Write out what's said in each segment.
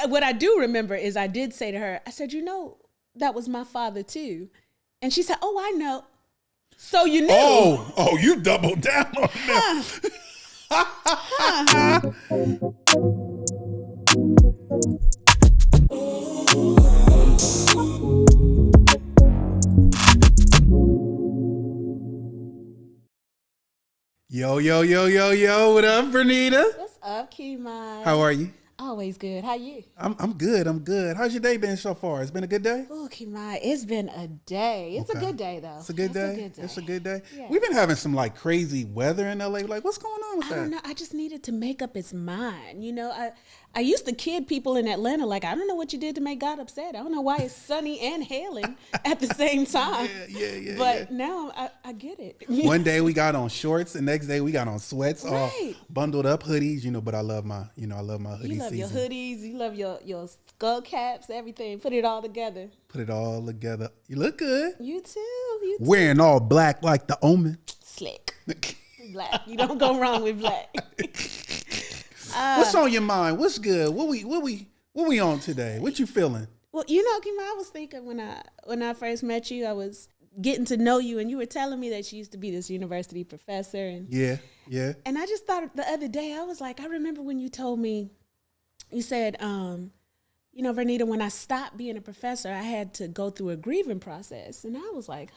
what I do remember is I did say to her, I said, that was my father too. And she said, oh, I know. So you knew. Oh, you doubled down on that. Yo, what up, Vernita? What's up, KiMi? How are you? Always good. How you? I'm good. How's your day been so far? It's been a good day? Oh, KiMi, it's been a day. It's a good day, though. It's a good day? It's a good day? Yeah. We've been having some like crazy weather in LA. Like, what's going on with that? I don't know. I just needed to make up its mind. I used to kid people in Atlanta like, I don't know what you did to make God upset. I don't know why it's sunny and hailing at the same time. Yeah. But now I get it. One day we got on shorts, the next day we got on sweats, all Right. bundled up hoodies, but I love my hoodie season. You love your hoodies, you love your skull caps, everything. Put it all together. Put it all together. You look good. You too. Wearing all black like the Omen. Slick. Black. You don't go wrong with black. What's on your mind? What's good? What we on today? What you feeling? Well, KiMi, I was thinking when I first met you, I was getting to know you, and you were telling me that you used to be this university professor, and Yeah. And I just thought the other day, I was like, I remember when you told me, you said, Vernita, when I stopped being a professor, I had to go through a grieving process, and I was like,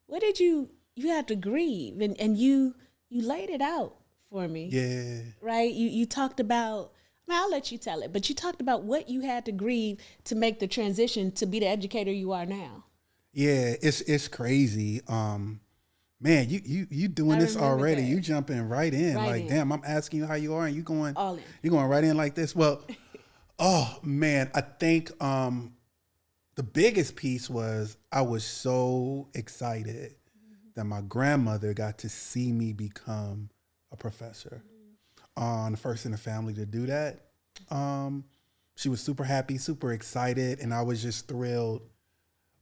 what did you had to grieve, and you laid it out for me. Yeah. Right? You talked about, I'll let you tell it, but you talked about what you had to grieve to make the transition to be the educator you are now. Yeah, it's crazy. Man, you doing this already. that. You jumping right in. Right in. Damn, I'm asking you how you are and you going All in. You going right in like this. Well, oh man, I think the biggest piece was I was so excited that my grandmother got to see me become a professor. The first in the family to do that. She was super happy, super excited, and I was just thrilled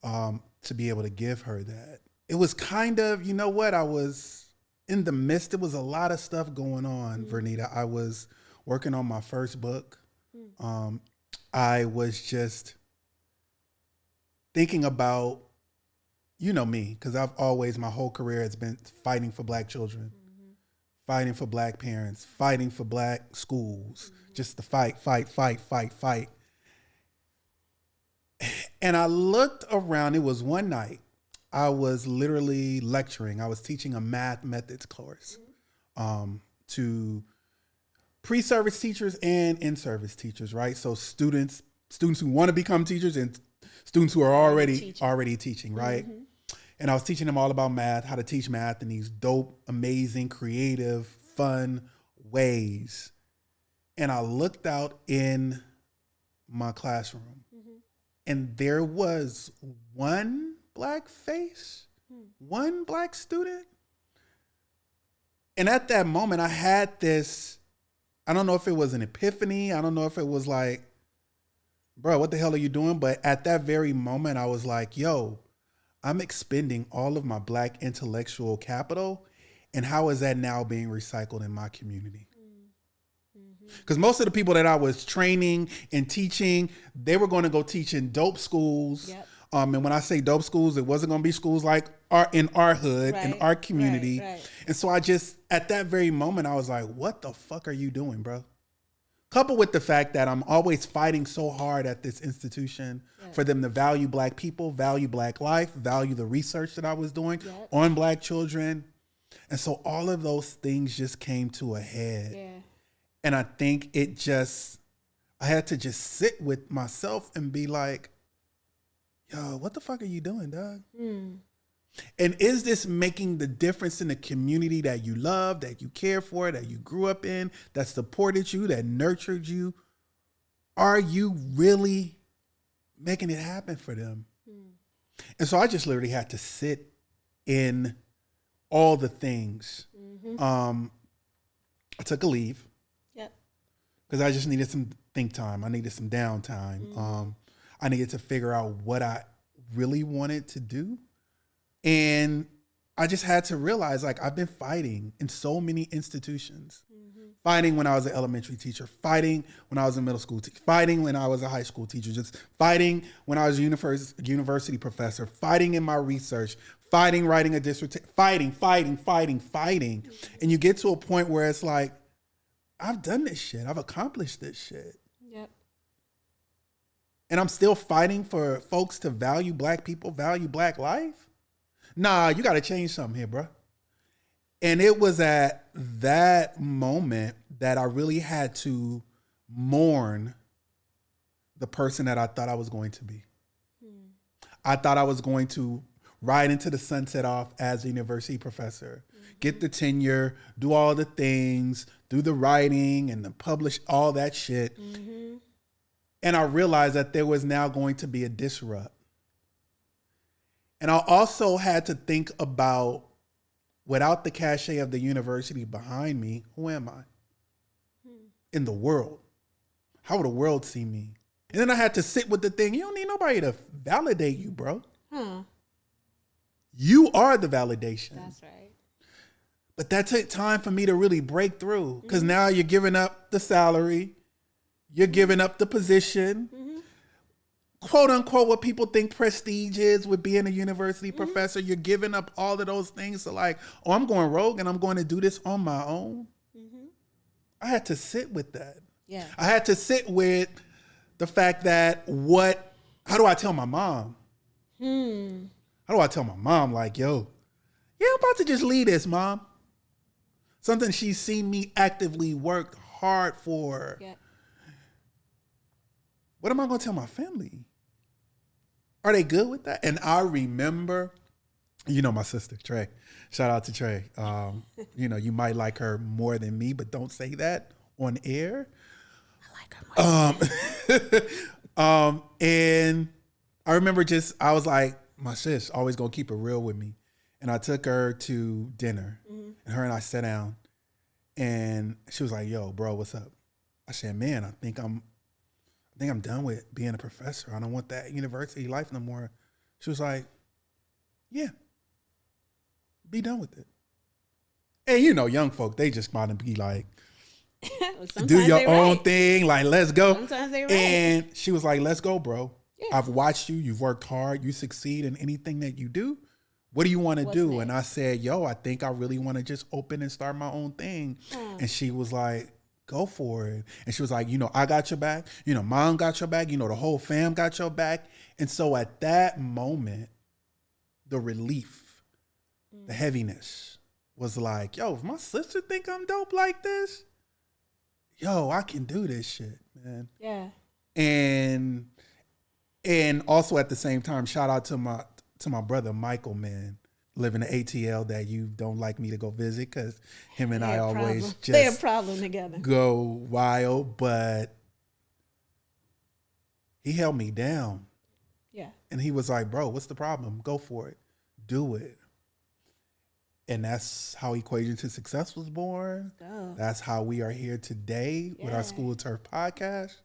to be able to give her that. It was kind of, I was in the midst, there was a lot of stuff going on, Vernita. I was working on my first book. I was just thinking about, me, because I've always, my whole career has been fighting for Black children, fighting for Black parents, fighting for Black schools, just to fight. And I looked around, it was one night, I was literally lecturing. I was teaching a math methods course to pre-service teachers and in-service teachers, right? So students who want to become teachers and students who are already teaching, right? And I was teaching them all about math, how to teach math in these dope, amazing, creative, fun ways. And I looked out in my classroom and there was one Black face, one Black student. And at that moment I had this, I don't know if it was an epiphany. I don't know if it was like, bro, what the hell are you doing? But at that very moment I was like, yo, I'm expending all of my Black intellectual capital, and how is that now being recycled in my community? Because most of the people that I was training and teaching, they were going to go teach in dope schools. Yep. And when I say dope schools, it wasn't going to be schools like in our hood, in our community. Right. And so I just, at that very moment, I was like, what the fuck are you doing, bro? Coupled with the fact that I'm always fighting so hard at this institution for them to value Black people, value Black life, value the research that I was doing on Black children. And so all of those things just came to a head. Yeah. And I think I had to just sit with myself and be like, yo, what the fuck are you doing, dog? And is this making the difference in the community that you love, that you care for, that you grew up in, that supported you, that nurtured you? Are you really making it happen for them? And so I just literally had to sit in all the things. I took a leave. Yep. Because I just needed some think time. I needed some downtime. I needed to figure out what I really wanted to do. And I just had to realize, like, I've been fighting in so many institutions fighting when I was an elementary teacher, fighting when I was a middle school teacher, fighting when I was a high school teacher, just fighting when I was a university professor, fighting in my research, fighting writing a dissertation, fighting. And you get to a point where it's like, I've done this shit. I've accomplished this shit. Yep. And I'm still fighting for folks to value black people, value black life. Nah, you got to change something here, bro. And it was at that moment that I really had to mourn the person that I thought I was going to be. I thought I was going to ride into the sunset off as a university professor, get the tenure, do all the things, do the writing and the publish, all that shit. And I realized that there was now going to be a disrupt. And I also had to think about, without the cachet of the university behind me, who am I in the world? How would the world see me? And then I had to sit with the thing. You don't need nobody to validate you, bro. You are the validation. That's right. But that took time for me to really break through, because now you're giving up the salary. You're giving up the position. Quote unquote, what people think prestige is with being a university professor. You're giving up all of those things. So like, oh, I'm going rogue and I'm going to do this on my own. I had to sit with that. Yeah. I had to sit with the fact that how do I tell my mom? How do I tell my mom, like, yo, yeah, I'm about to just leave this, mom. Something she's seen me actively work hard for. Yeah. What am I going to tell my family? Are they good with that? And I remember, my sister, Trey. Shout out to Trey. You might like her more than me, but don't say that on air. I like her more. And I remember I was like, my sis always going to keep it real with me. And I took her to dinner, and her and I sat down, and she was like, yo, bro, what's up? I said, man, I think I'm done with being a professor. I don't want that university life no more. She was like, yeah, be done with it. And young folk, they just want to be like, do your own thing. Like, let's go. Sometimes they right. And she was like, let's go, bro. Yeah. I've watched you. You've worked hard. You succeed in anything that you do. What do you want to do? Next? And I said, yo, I think I really want to just open and start my own thing. And she was like, go for it. And she was like, I got your back. Mom got your back. The whole fam got your back. And so at that moment, the relief, the heaviness was like, yo, if my sister think I'm dope like this, yo, I can do this shit, man. Yeah. And also at the same time, shout out to my brother, Michael, man. Live in the ATL that you don't like me to go visit, because him and I always they a problem together. Go wild, but he held me down. Yeah. And he was like, bro, what's the problem? Go for it. Do it. And that's how Equation to Success was born. Oh. That's how we are here today with our Skoolturf podcast.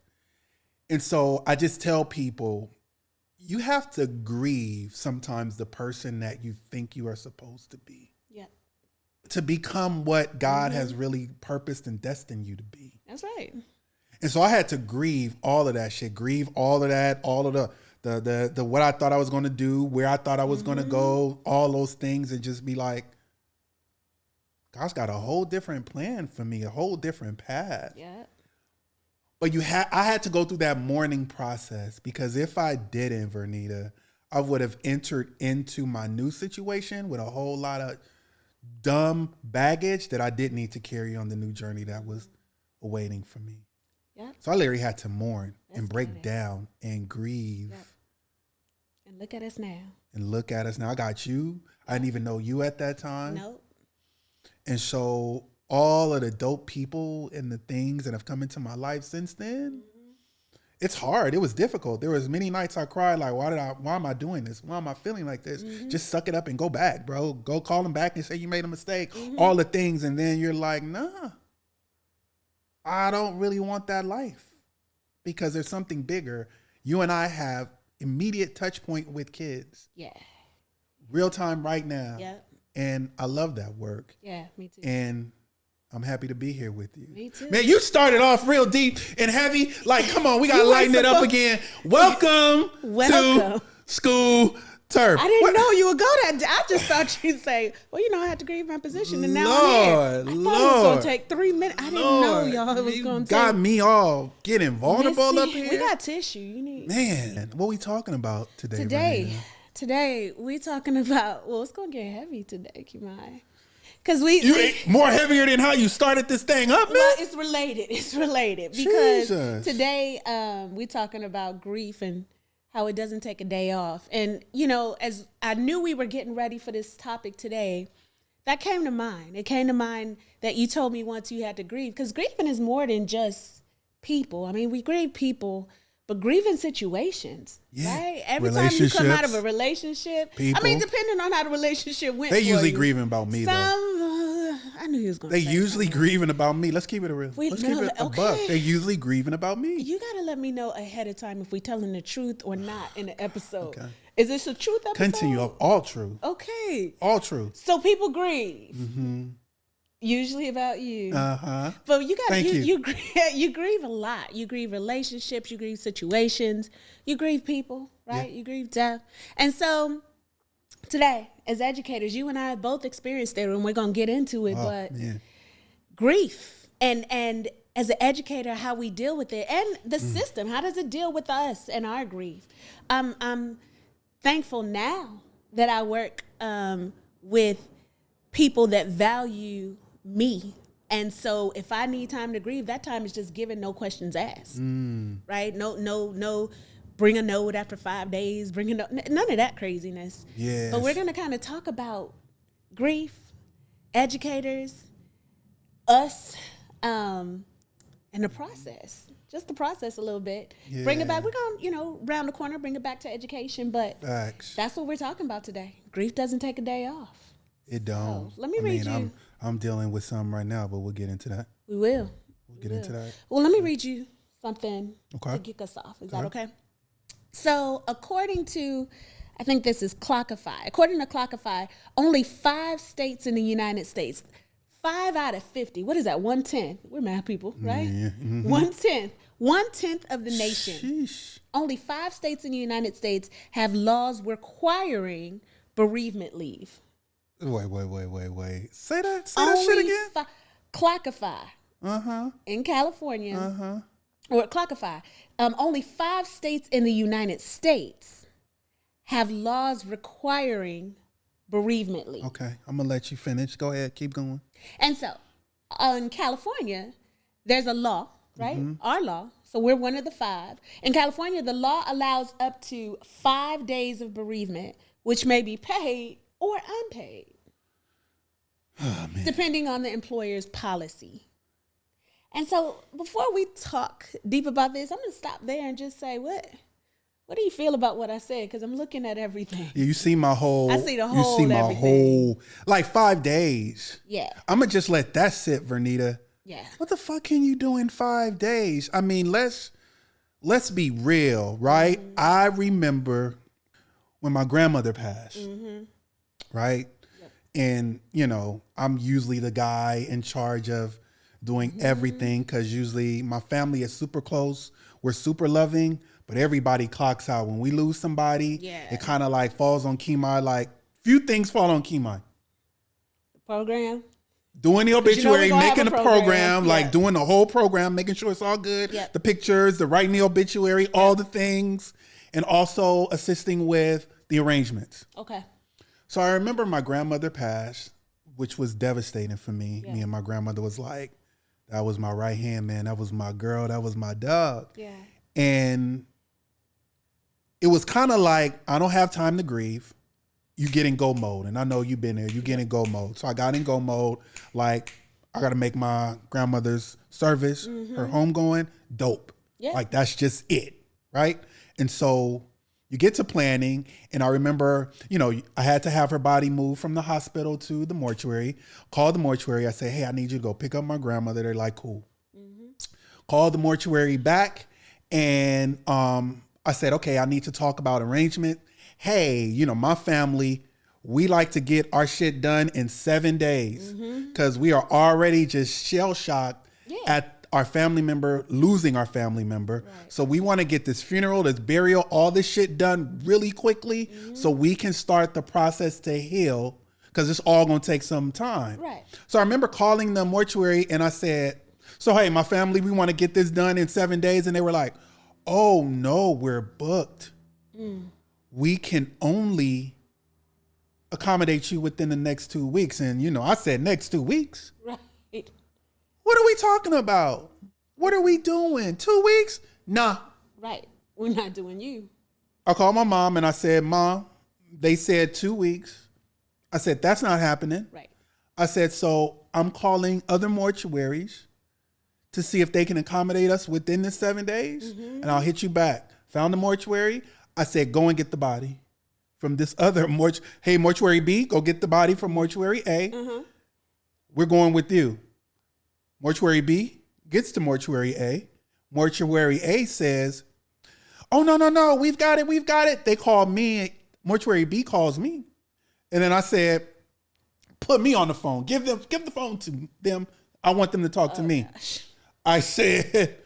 And so I just tell people, you have to grieve sometimes the person that you think you are supposed to be. Yeah. To become what God has really purposed and destined you to be. That's right. And so I had to grieve all of that shit, grieve all of that, all of the what I thought I was going to do, where I thought I was going to go, all those things, and just be like, God's got a whole different plan for me, a whole different path. Yeah. But I had to go through that mourning process, because if I didn't, Vernita, I would have entered into my new situation with a whole lot of dumb baggage that I didn't need to carry on the new journey that was awaiting for me. Yeah. So I literally had to mourn and break down and grieve. Yep. And look at us now. I got you. I didn't even know you at that time. Nope. And so all of the dope people and the things that have come into my life since then, it's hard. It was difficult. There was many nights I cried like, why am I doing this? Why am I feeling like this? Just suck it up and go back, bro. Go call them back and say you made a mistake. All the things. And then you're like, nah, I don't really want that life, because there's something bigger. You and I have immediate touch point with kids. Yeah. Real time right now. Yeah. And I love that work. Yeah, me too. And I'm happy to be here with you. Me too. Man, you started off real deep and heavy. Like, come on, we got to lighten it up again. Welcome to Skoolturf. I didn't know you would go that. I just thought you'd say, well, I had to grieve my position, and now I'm here. I thought it was going to take 3 minutes. I didn't know, y'all, it was going to take. Got me all getting vulnerable up here. We got tissue. You need. Man, what we talking about today? Today, we talking about, well, it's going to get heavy today, KiMi. Because more heavier than how you started this thing up, man. Well, it's related. It's related because Jesus. today we talking about grief and how it doesn't take a day off. And as I knew we were getting ready for this topic today, that came to mind. It came to mind that you told me once you had to grieve, because grieving is more than just people. I mean, we grieve people, but grieving situations, right? Every time you come out of a relationship, people. I mean, depending on how the relationship went, they usually grieving about me, though. I knew he was going to say They usually something. grieving about me. Let's keep it real. Let's keep it a buck. They usually grieving about me. You got to let me know ahead of time if we telling the truth or not in the episode. Okay. Is this a truth episode? Continue. All true. Okay. All true. So people grieve. Mm-hmm. Usually about you. Uh-huh. But you got Thank you grieve a lot. You grieve relationships, you grieve situations, you grieve people, right? Yeah. You grieve death. And so today, as educators, you and I both experienced it, and we're going to get into it, but man. Grief and as an educator, how we deal with it, and the system, how does it deal with us and our grief? I'm thankful now that I work with people that value me. And so if I need time to grieve, that time is just given, no questions asked, right? No, bring a note after 5 days, none of that craziness. Yes. But we're going to kind of talk about grief, educators, us, and the process. Just the process a little bit. Yeah. Bring it back. We're going to, round the corner, bring it back to education. But Facts. that's what we're talking about today. Grief doesn't take a day off. It don't. So, let me read you. I'm dealing with some right now, but we'll get into that. We will. We'll get into that. Well, let me read you something to kick us off. Is that okay? So, according to, I think this is Clockify. According to Clockify, only 5 states in the United States, 5 out of 50. What is that? 1/10. We're math people, right? Yeah. Mm-hmm. 1/10. 1/10 of the nation. Sheesh. Only 5 states in the United States have laws requiring bereavement leave. Wait. Say that shit again. Clockify. In California. Or Clockify. Only 5 states in the United States have laws requiring bereavement leave. Okay, I'm gonna let you finish. Go ahead, keep going. And so, in California, there's a law, right? Our law. So we're one of the 5. In California, the law allows up to 5 days of bereavement, which may be paid or unpaid, depending on the employer's policy. And so before we talk deep about this, I'm going to stop there and just say, what do you feel about what I said? Because I'm looking at everything. Yeah, you see my whole. I see the whole. You see my everything. whole. Like 5 days. Yeah. I'm gonna just let that sit, Vernita. Yeah. What the fuck can you do in 5 days? I mean, let's be real, right? I remember when my grandmother passed, right? Yep. And I'm usually the guy in charge of doing everything, because usually my family is super close. We're super loving, but everybody clocks out. When we lose somebody, it kind of like falls on KiMi. Like, few things fall on KiMi. The program. Doing the obituary, making the program, like Yep. doing the whole program, making sure it's all good. Yep. The pictures, the writing the obituary, all the things, and also assisting with the arrangements. Okay. So I remember my grandmother passed, which was devastating for me. Yeah. Me and my grandmother was like, that was my right hand man. That was my girl. That was my dog. Yeah. And it was kind of like, I don't have time to grieve. You get in go mode. And I know you've been there. You get in go mode. So I got in go mode. Like, I got to make my grandmother's service, her homegoing, dope. Yeah. Like, that's just it. Right. And so you get to planning. And I remember, I had to have her body moved from the hospital to the mortuary. Called the mortuary. I said, hey, I need you to go pick up my grandmother. They're like, cool. Called the mortuary back. And I said, okay, I need to talk about arrangement. Hey, my family we like to get our shit done in 7 days because we are already just shell shocked at our family member losing our family member. Right. So we want to get this funeral, this burial, all this shit done really quickly so we can start the process to heal, because it's all going to take some time. Right. So I remember calling the mortuary and I said, so, hey, my family, we want to get this done in 7 days. And they were like, oh, no, we're booked. We can only accommodate you within the next 2 weeks. And, you know, I said next 2 weeks. Right. What are we talking about? What are we doing? 2 weeks? Nah. Right. We're not doing you. I called my mom and I said, Mom, they said 2 weeks. I said, that's not happening. Right. I said, so I'm calling other mortuaries to see if they can accommodate us within the 7 days, and I'll hit you back. Found the mortuary. I said, go and get the body from this other mortuary. Hey, mortuary B, go get the body from mortuary A. We're going with you. Mortuary B gets to mortuary A. Mortuary A says, oh, no, we've got it. They call me. Mortuary B calls me. And then I said, put me on the phone. Give the phone to them. I want them to talk to me. Gosh. I said,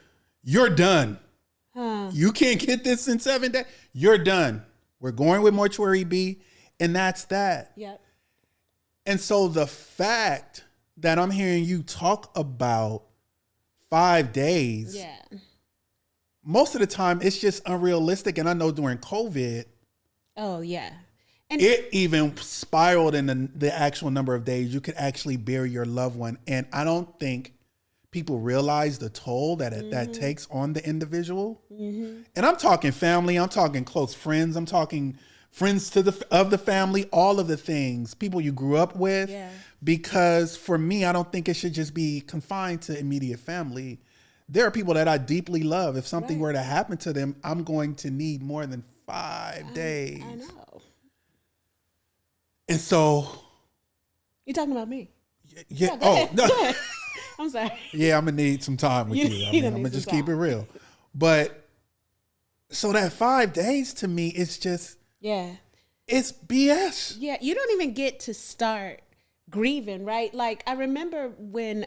you're done. You can't get this in 7 days. You're done. We're going with mortuary B, and that's that. Yep. And so the fact that I'm hearing you talk about 5 days, most of the time it's just unrealistic. And I know during COVID, oh yeah, and it even spiraled in the actual number of days you could actually bury your loved one. And I don't think people realize the toll that that takes on the individual. And I'm talking family, I'm talking close friends, I'm talking friends of the family, all of the things, people you grew up with. Yeah. Because for me, I don't think it should just be confined to immediate family. There are people that I deeply love. If something were to happen to them, I'm going to need more than 5 days. I know. And so, you're talking about me. Yeah. No. I'm sorry. Yeah, I'm gonna need some time with you. I'm gonna just keep it real. But so that 5 days to me, it's just it's BS. Yeah, you don't even get to start grieving, right? Like I remember when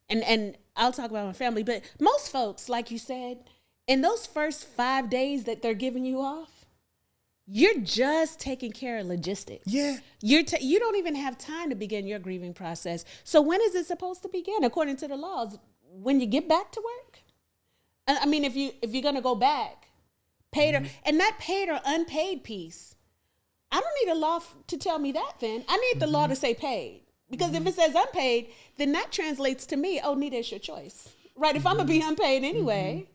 and I'll talk about my family, but most folks, like you said, in those first 5 days that they're giving you off, you're just taking care of logistics. Yeah. You don't even have time to begin your grieving process. So when is it supposed to begin? According to the laws, when you get back to work? I mean, if you're going to go back, paid or, and that paid or unpaid piece, I don't need a law to tell me that then. I need the law to say paid. Because if it says unpaid, then that translates to me, oh, Nita, it's your choice. Right? If I'm going to be unpaid anyway.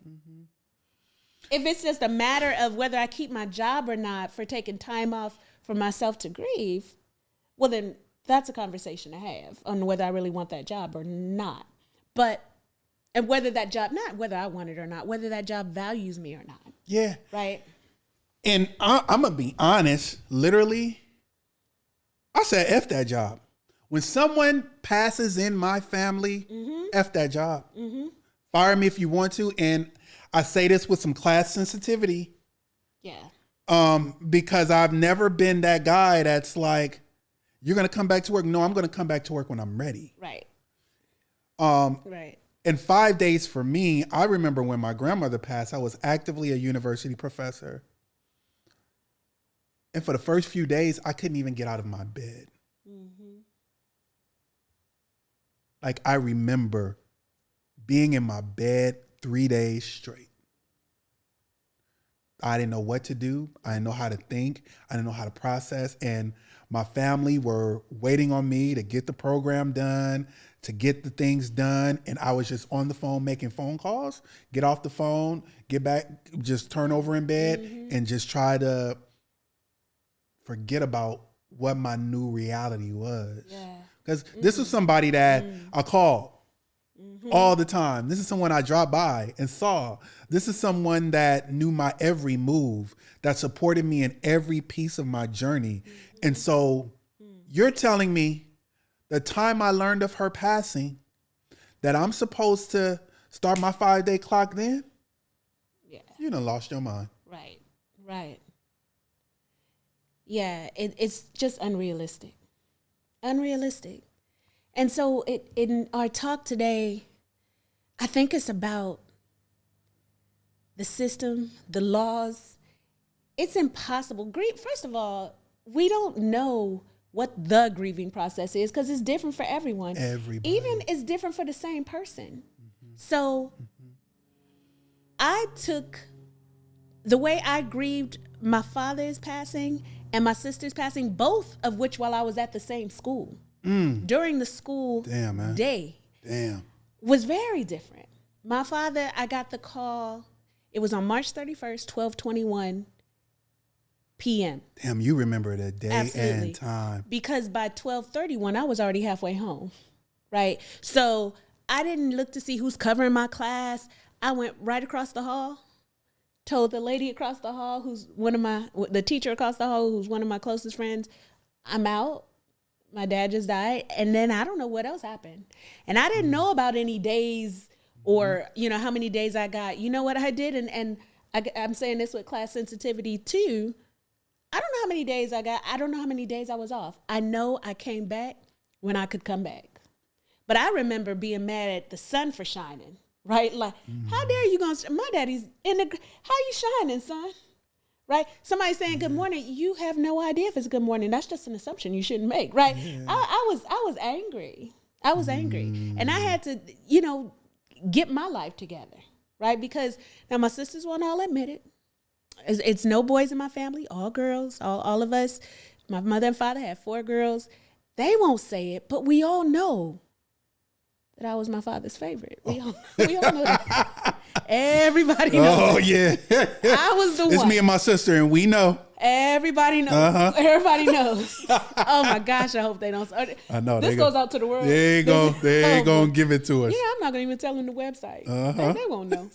If it's just a matter of whether I keep my job or not for taking time off for myself to grieve, well, then that's a conversation to have on whether I really want that job or not. But, and whether that job, not whether I want it or not, whether that job values me or not. Yeah. Right? And I'm going to be honest, literally, I said F that job. When someone passes in my family, F that job. Fire me if you want to. And I say this with some class sensitivity. Yeah. Because I've never been that guy that's like, you're going to come back to work. No, I'm going to come back to work when I'm ready. Right. Right. And 5 days for me, I remember when my grandmother passed, I was actively a university professor. And for the first few days, I couldn't even get out of my bed. Like I remember being in my bed 3 days straight. I didn't know what to do. I didn't know how to think. I didn't know how to process. And my family were waiting on me to get the program done, to get the things done. And I was just on the phone making phone calls, get off the phone, get back, just turn over in bed and just try to forget about what my new reality was. Yeah. Because this was somebody that I called all the time. This is someone I dropped by and saw. This is someone that knew my every move, that supported me in every piece of my journey. And so you're telling me the time I learned of her passing, that I'm supposed to start my 5 day clock then? Yeah. You done lost your mind. Right. Right. Yeah, it's just unrealistic. Unrealistic. And so in our talk today, I think it's about the system, the laws. It's impossible. First of all, we don't know what the grieving process is because it's different for everyone. Everybody. Even it's different for the same person. So I took the way I grieved my father's passing and my sister's passing, both of which while I was at the same school. During the school day. Was very different. My father, I got the call. It was on March 31st, 12:21 p.m. Damn, you remember the day Absolutely. and time. Because by 12:31, I was already halfway home, right? So I didn't look to see who's covering my class. I went right across the hall, told the lady across the hall, the teacher across the hall, who's one of my closest friends, I'm out. My dad just died. And then I don't know what else happened. And I didn't know about any days or, how many days I got. You know what I did? And I'm saying this with class sensitivity too. I don't know how many days I got. I don't know how many days I was off. I know I came back when I could come back. But I remember being mad at the sun for shining, right? Like, how dare you my daddy's how you shining, son? Right? Somebody saying good morning, you have no idea if it's good morning. That's just an assumption you shouldn't make, right? Yeah. I was angry. I was angry. And I had to, get my life together, right? Because now my sisters won't all admit it. It's no boys in my family, all girls, all of us. My mother and father had 4 girls. They won't say it, but we all know that I was my father's favorite. We all know that. Everybody knows. Oh, yeah. I was the one. It's me and my sister, and we know. Everybody knows. Uh-huh. Everybody knows. Oh, my gosh, I hope they don't. I know. This goes out to the world. They ain't going to give it to us. Yeah, I'm not going to even tell them the website. Uh-huh. They won't know.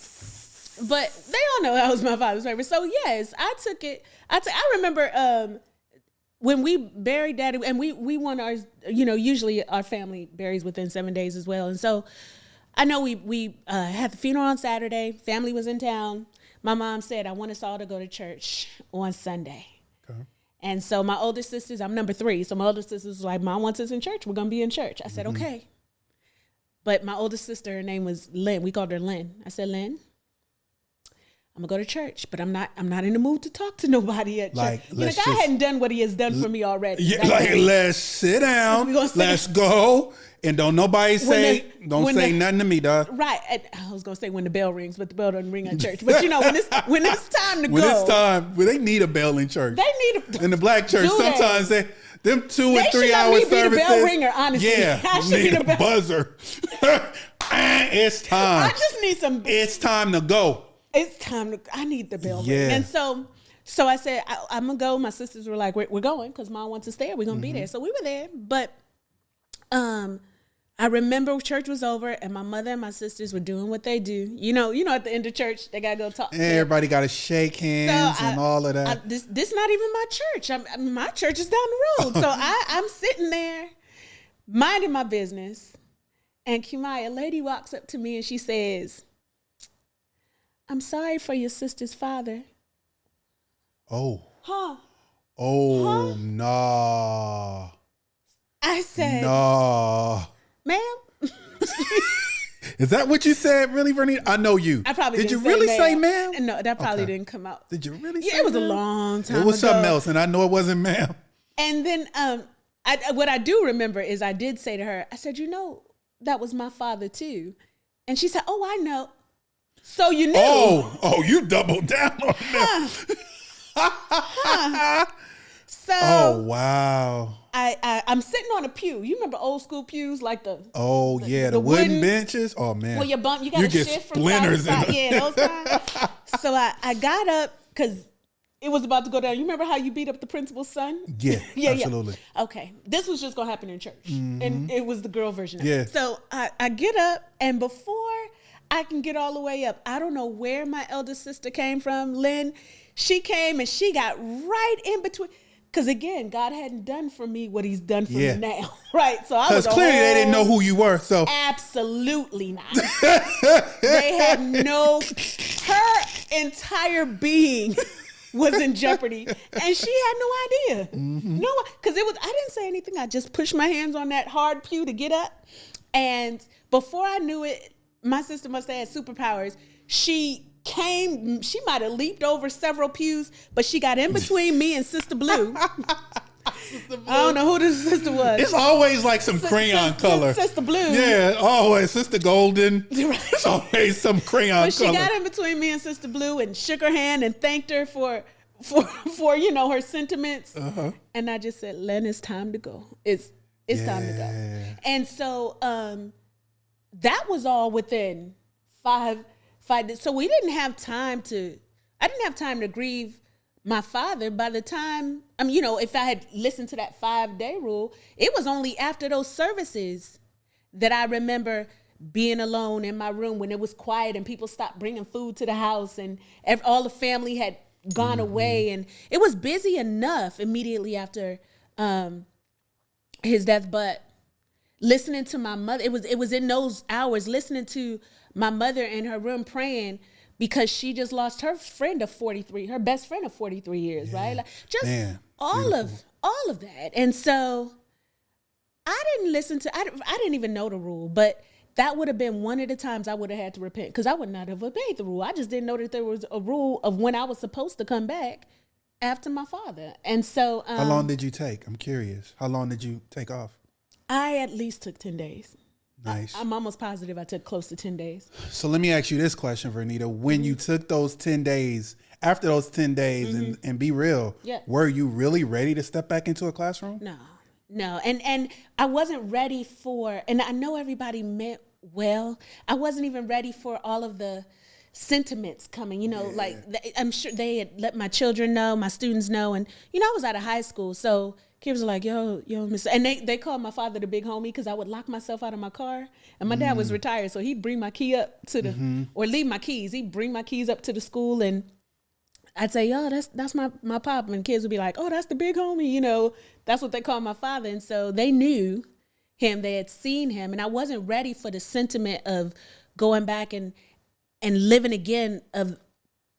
But they all know that was my father's favorite. So, yes, I took it. I remember when we buried Daddy, and we want ours, usually our family buries within 7 days as well. And so I know we had the funeral on Saturday. Family was in town. My mom said, I want us all to go to church on Sunday. Okay. And so my older sisters, I'm number 3. So my older sisters was like, Mom wants us in church. We're going to be in church. I said, okay. But my older sister, her name was Lynn. We called her Lynn. I said, Lynn, I'm gonna go to church, but I'm not in the mood to talk to nobody at church. God hadn't done what he has done for me already. Yeah, let's sit down, let's go, and don't nobody say nothing to me, dog. Right. I was gonna say when the bell rings, but the bell doesn't ring at church. But when it's time to go. When it's time, they need a bell in church. They need in the black church. Sometimes them 2 and 3 hour services. They should let me be the bell ringer, honestly. Yeah, I should be the buzzer. It's time. I just need some. It's time to go. It's time I need the bell ring. And so I said, I'm going to go. My sisters were like, we're going because Mom wants us there. We're going to be there. So we were there. But I remember church was over and my mother and my sisters were doing what they do. You know, at the end of church, they got to go talk. And everybody got to shake hands and all of that. This not even my church. My church is down the road. So I'm sitting there minding my business. And KiMi, a lady walks up to me and she says, I'm sorry for your sister's father. Oh. Huh? Oh, huh? Nah. I said, nah. Ma'am? Is that what you said, really, Vernita? I know you. I probably did. Didn't you really say ma'am? No, that probably didn't come out. Did you really say Yeah, it was ma'am? A long time ago. It was something else, and I know it wasn't ma'am. And then what I do remember is I did say to her, I said, that was my father too. And she said, oh, I know. So you knew. Oh, you doubled down on that. So. Oh, wow. I'm sitting on a pew. You remember old school pews like the. Oh, the wooden benches. Oh, man. Well, you got to shift from side to side. Yeah, those kinds. So I got up because it was about to go down. You remember how you beat up the principal's son? Yeah, absolutely. Yeah. Okay. This was just going to happen in church. And it was the girl version of it. So I get up, and before I can get all the way up, I don't know where my elder sister came from, Lynn. She came, and she got right in between. Because, again, God hadn't done for me what he's done for me now. Right? So I was clearly they didn't know who you were. So absolutely not. They had her entire being was in jeopardy, and she had no idea. No, because I didn't say anything. I just pushed my hands on that hard pew to get up, and before I knew it, my sister must have had superpowers. She might have leaped over several pews, but she got in between me and Sister Blue. I don't know who this sister was. It's always like some crayon color. Sister Blue. Yeah, always. Sister Golden. It's always some crayon but color. She got in between me and Sister Blue and shook her hand and thanked her for her sentiments. And I just said, Len, it's time to go. It's time to go. And so that was all within 5 days. So I didn't have time to grieve my father. By the time, if I had listened to that 5-day rule, it was only after those services that I remember being alone in my room when it was quiet and people stopped bringing food to the house and all the family had gone away. And it was busy enough immediately after his death. But listening to my mother, it was in those hours, listening to my mother in her room praying, because she just lost her best friend of 43 years, right? Like all of that. And so I didn't even know the rule, but that would have been one of the times I would have had to repent, because I would not have obeyed the rule. I just didn't know that there was a rule of when I was supposed to come back after my father. And so how long did you take? I'm curious. How long did you take off? I at least took 10 days. Nice. I'm almost positive I took close to 10 days. So let me ask you this question, Vernita. When you took those 10 days, after those 10 days, and be real, were you really ready to step back into a classroom? No. And I wasn't ready and I know everybody meant well. I wasn't even ready for all of the sentiments coming, like I'm sure they had let my children know, my students know. And, I was out of high school. So kids were like, yo, Mr. And they called my father the big homie, because I would lock myself out of my car. And my dad was retired, so he'd bring my key up to or leave my keys. He'd bring my keys up to the school, and I'd say, yo, that's my pop. And kids would be like, oh, that's the big homie. That's what they called my father. And so they knew him. They had seen him. And I wasn't ready for the sentiment of going back and living again of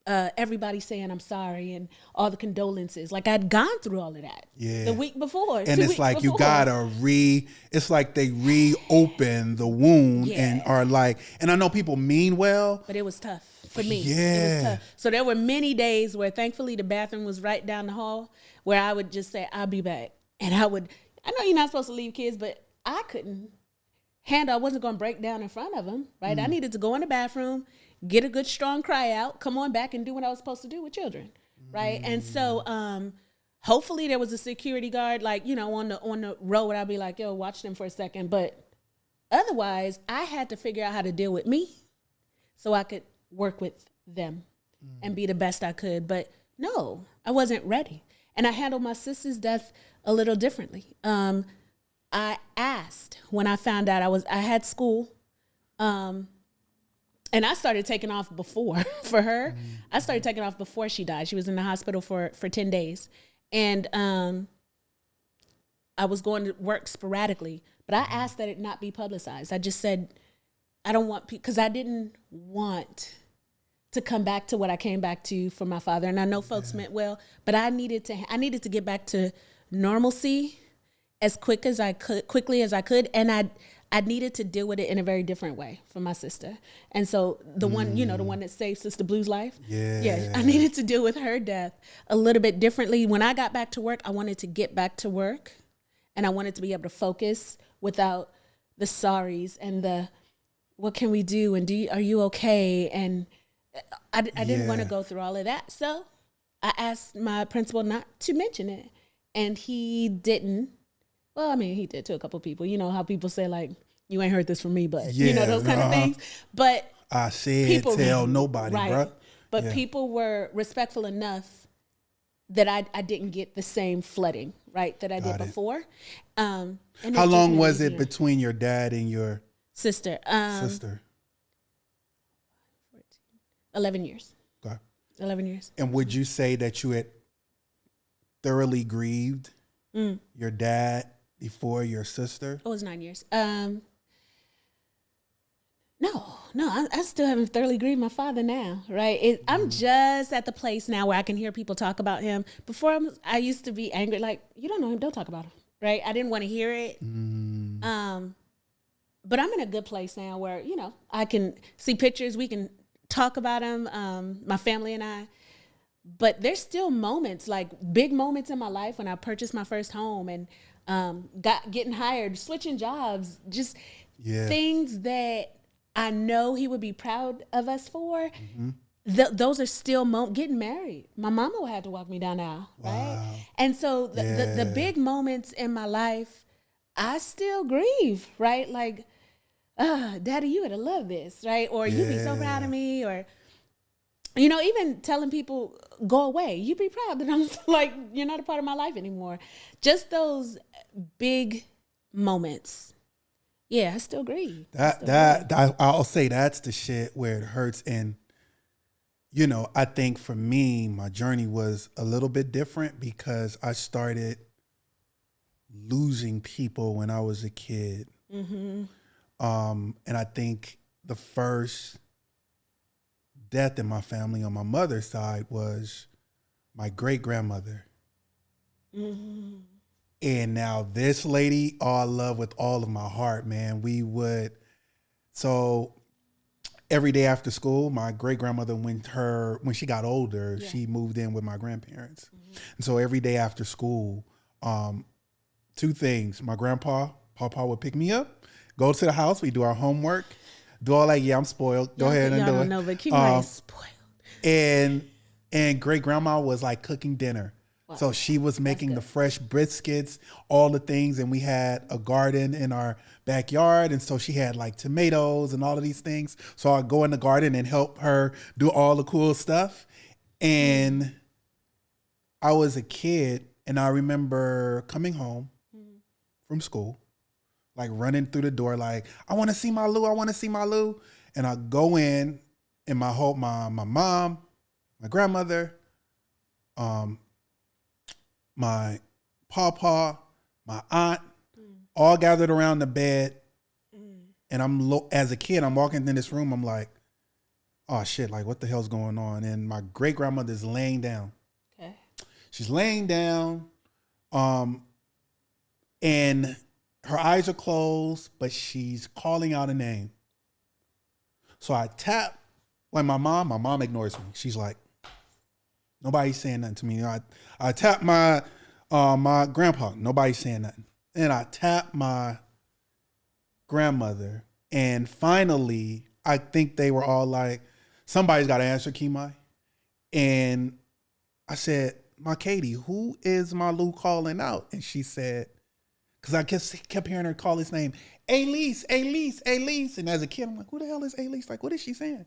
everybody saying I'm sorry and all the condolences. Like I'd gone through all of that the week before. And it's like before. You gotta it's like they reopen the wound and are like, and I know people mean well. But it was tough for me. It was tough. So there were many days where thankfully the bathroom was right down the hall, where I would just say, I'll be back. And I know you're not supposed to leave kids, but I couldn't handle, I wasn't gonna break down in front of them, right? I needed to go in the bathroom, get a good strong cry out, come on back and do what I was supposed to do with children, right? And so hopefully there was a security guard, like, on the road. I'd be like, yo, watch them for a second. But otherwise, I had to figure out how to deal with me so I could work with them and be the best I could. But no, I wasn't ready. And I handled my sister's death a little differently. I asked when I found out I had school, and I started taking off before for her. I started taking off before she died. She was in the hospital for 10 days. And I was going to work sporadically. But I asked that it not be publicized. I just said, I don't want, because I didn't want to come back to what I came back to for my father. And I know folks meant well, but I needed to get back to normalcy as quickly as I could. And I needed to deal with it in a very different way for my sister. And so the one that saved Sister Blue's life. Yeah. I needed to deal with her death a little bit differently. When I got back to work, I wanted to get back to work, and I wanted to be able to focus without the sorries and the, what can we do? And are you okay? And I didn't want to go through all of that. So I asked my principal not to mention it, and he didn't. Well, I mean, he did to a couple people. You know how people say, like, you ain't heard this from me, but, those kind of things. But I said, tell nobody, right, bro. But people were respectful enough that I didn't get the same flooding, right, that I did before. And how long was it between your dad and your sister? 11 years. Okay. 11 years. And would you say that you had thoroughly grieved your dad before your sister? It was 9 years. no, I still haven't thoroughly grieved my father now, right? I'm just at the place now where I can hear people talk about him. Before I used to be angry, like, you don't know him, don't talk about him, right? I didn't want to hear it. But I'm in a good place now where, you know, I can see pictures, we can talk about him, my family and I. But there's still moments, like big moments in my life when I purchased my first home and getting hired, switching jobs, just things that I know he would be proud of us for. Those are still getting married. My mama would have to walk me down the aisle, right? And so the big moments in my life, I still grieve, right? Like, Daddy, you would have loved this, right? Or you'd be so proud of me, or, you know, even telling people, go away. You'd be proud that I'm like, you're not a part of my life anymore. Just those big moments. Yeah, I still grieve. I'll say that's the shit where it hurts. And, you know, I think for me, my journey was a little bit different because I started losing people when I was a kid. And I think the first death in my family on my mother's side was my great-grandmother. And now this lady, I love with all of my heart, man. So every day after school, my great-grandmother, when she got older, she moved in with my grandparents. And so every day after school, two things. My Papa would pick me up, go to the house, we do our homework, do all that. Yeah, I'm spoiled. Go ahead and do it. Y'all don't know, but KiMi is spoiled. And great-grandma was like cooking dinner. Wow. So she was making the fresh briskets, all the things, and we had a garden in our backyard, and so she had like tomatoes and all of these things. So I'd go in the garden and help her do all the cool stuff. And I was a kid, and I remember coming home from school, like running through the door, like, I want to see my Lou, I want to see my Lou. And I go in, and my mom, my grandmother, my papa, my aunt, all gathered around the bed. And as a kid, I'm walking in this room, I'm like, oh shit, like what the hell's going on? And my great grandmother's laying down. Okay. She's laying down, and her eyes are closed, but she's calling out a name. So I tap, like my mom ignores me. She's like, nobody's saying nothing to me. I tap my grandpa, nobody's saying nothing. And I tap my grandmother, and finally, I think they were all like, somebody's got to answer, KiMi. And I said, my Katie, who is my Lou calling out? And she said, because I kept hearing her call his name, Elise, Elise, Elise. And as a kid, I'm like, who the hell is Elise? Like, what is she saying?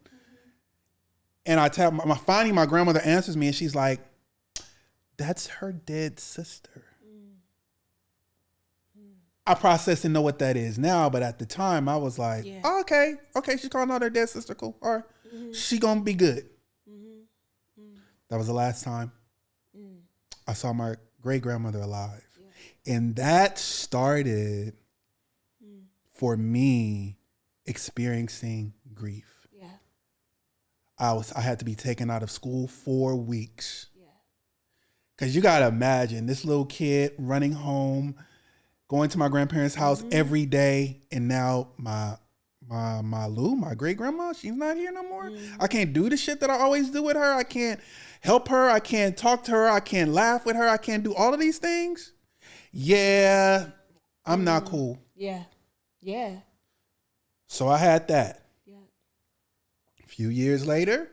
And I tap finally my grandmother answers me, and she's like, that's her dead sister. I process and know what that is now, but at the time I was like, oh, okay, she's calling out her dead sister, cool. All right, she gonna be good. That was the last time I saw my great grandmother alive. And that started for me experiencing grief. I had to be taken out of school 4 weeks. Cause you gotta imagine this little kid running home, going to my grandparents' house every day, and now my Lou, my great grandma, she's not here no more. I can't do the shit that I always do with her. I can't help her. I can't talk to her. I can't laugh with her. I can't do all of these things. Yeah, I'm not cool. Yeah. So I had that. A few years later,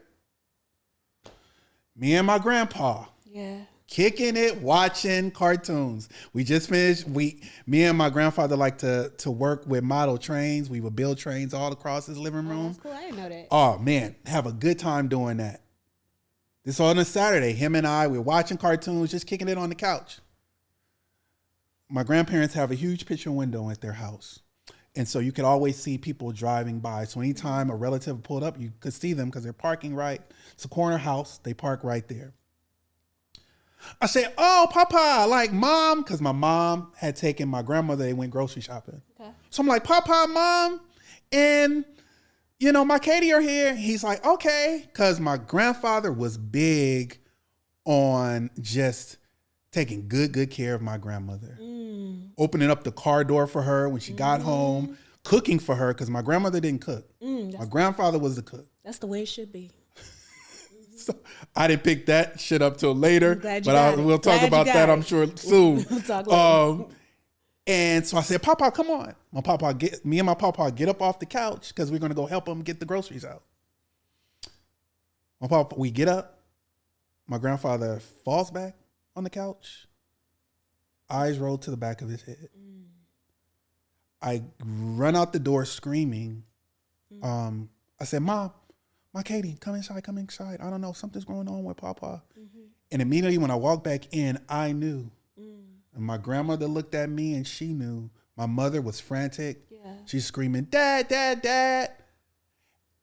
me and my grandpa. Kicking it, watching cartoons. We just finished. Me and my grandfather like to work with model trains. We would build trains all across his living room. That's cool. I didn't know that. Oh man, have a good time doing that. This on a Saturday. Him and I, we're watching cartoons, just kicking it on the couch. My grandparents have a huge picture window at their house. And so you could always see people driving by. So anytime a relative pulled up, you could see them because they're parking right. It's a corner house. They park right there. I said, oh, Papa, like Mom, because my mom had taken my grandmother, they went grocery shopping. Okay. So I'm like, Papa, Mom, and you know, my Katie are here. He's like, okay. Because my grandfather was big on just taking good care of my grandmother. Opening up the car door for her when she got home, cooking for her because my grandmother didn't cook. My grandfather was the cook. That's the way it should be. So I didn't pick that shit up till later, but we'll talk about that, I'm sure, soon. We'll talk later. And so I said, Papa, come on. Me and my papa get up off the couch because we're going to go help him get the groceries out. We get up. My grandfather falls back on the couch. Eyes roll to the back of his head. I run out the door screaming. I said, Mom, my Katie, come inside. I don't know, something's going on with Papa. And immediately when I walked back in, I knew. And my grandmother looked at me and she knew. My mother was frantic. Yeah. She's screaming, Dad, Dad, Dad.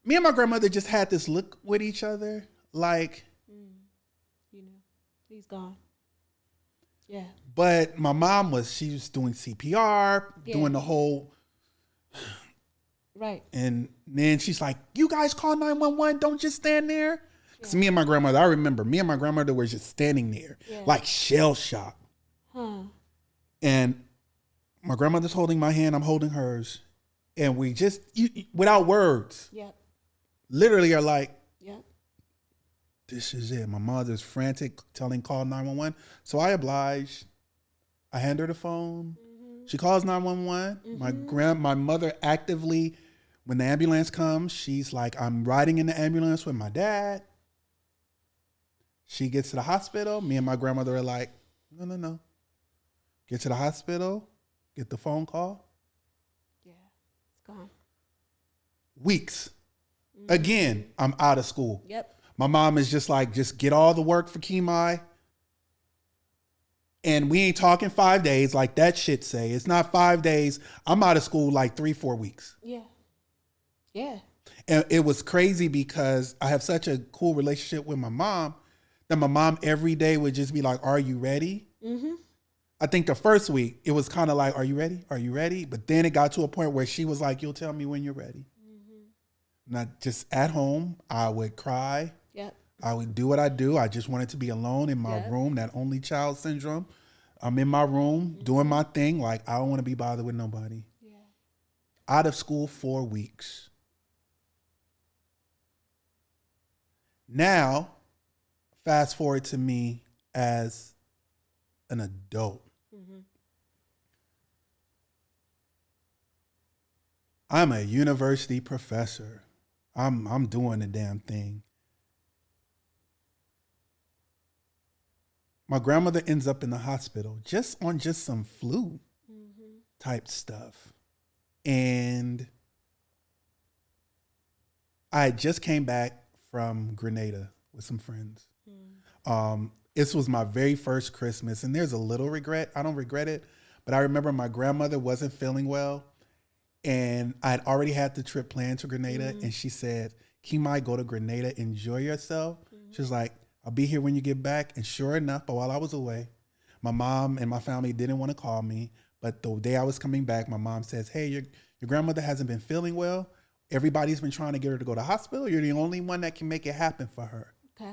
Me and my grandmother just had this look with each other like, you know, he's gone. Yeah. But my mom she was doing CPR, doing the whole. Right. And then she's like, you guys call 911. Don't just stand there. Because me and my grandmother, I remember, me and my grandmother were just standing there like shell shocked. And my grandmother's holding my hand. I'm holding hers. And we just, without words, literally are like, this is it. My mother's frantic, call 911. So I oblige. I hand her the phone. She calls 911. My mother actively, when the ambulance comes, she's like, I'm riding in the ambulance with my dad. She gets to the hospital. Me and my grandmother are like, no. Get to the hospital. Get the phone call. Yeah, it's gone. Weeks. Again, I'm out of school. Yep. My mom is just like, just get all the work for KiMi. And we ain't talking 5 days like that shit say. It's not 5 days. I'm out of school like 3-4 weeks. Yeah. Yeah. And it was crazy because I have such a cool relationship with my mom that my mom every day would just be like, are you ready? I think the first week it was kind of like, are you ready? Are you ready? But then it got to a point where she was like, you'll tell me when you're ready. Not just at home. I would cry. Yep. I would do what I do. I just wanted to be alone in my room, that only child syndrome. I'm in my room doing my thing. Like, I don't want to be bothered with nobody. Yeah. Out of school 4 weeks. Now, fast forward to me as an adult. I'm a university professor. I'm doing the damn thing. My grandmother ends up in the hospital just on some flu type stuff. And I just came back from Grenada with some friends. This was my very first Christmas, and there's a little regret. I don't regret it, but I remember my grandmother wasn't feeling well, and I'd already had the trip planned to Grenada, and she said, KiMi, go to Grenada, enjoy yourself. She was like, I'll be here when you get back. And sure enough, but while I was away, my mom and my family didn't want to call me. But the day I was coming back, my mom says, hey, your grandmother hasn't been feeling well. Everybody's been trying to get her to go to the hospital. You're the only one that can make it happen for her. Okay.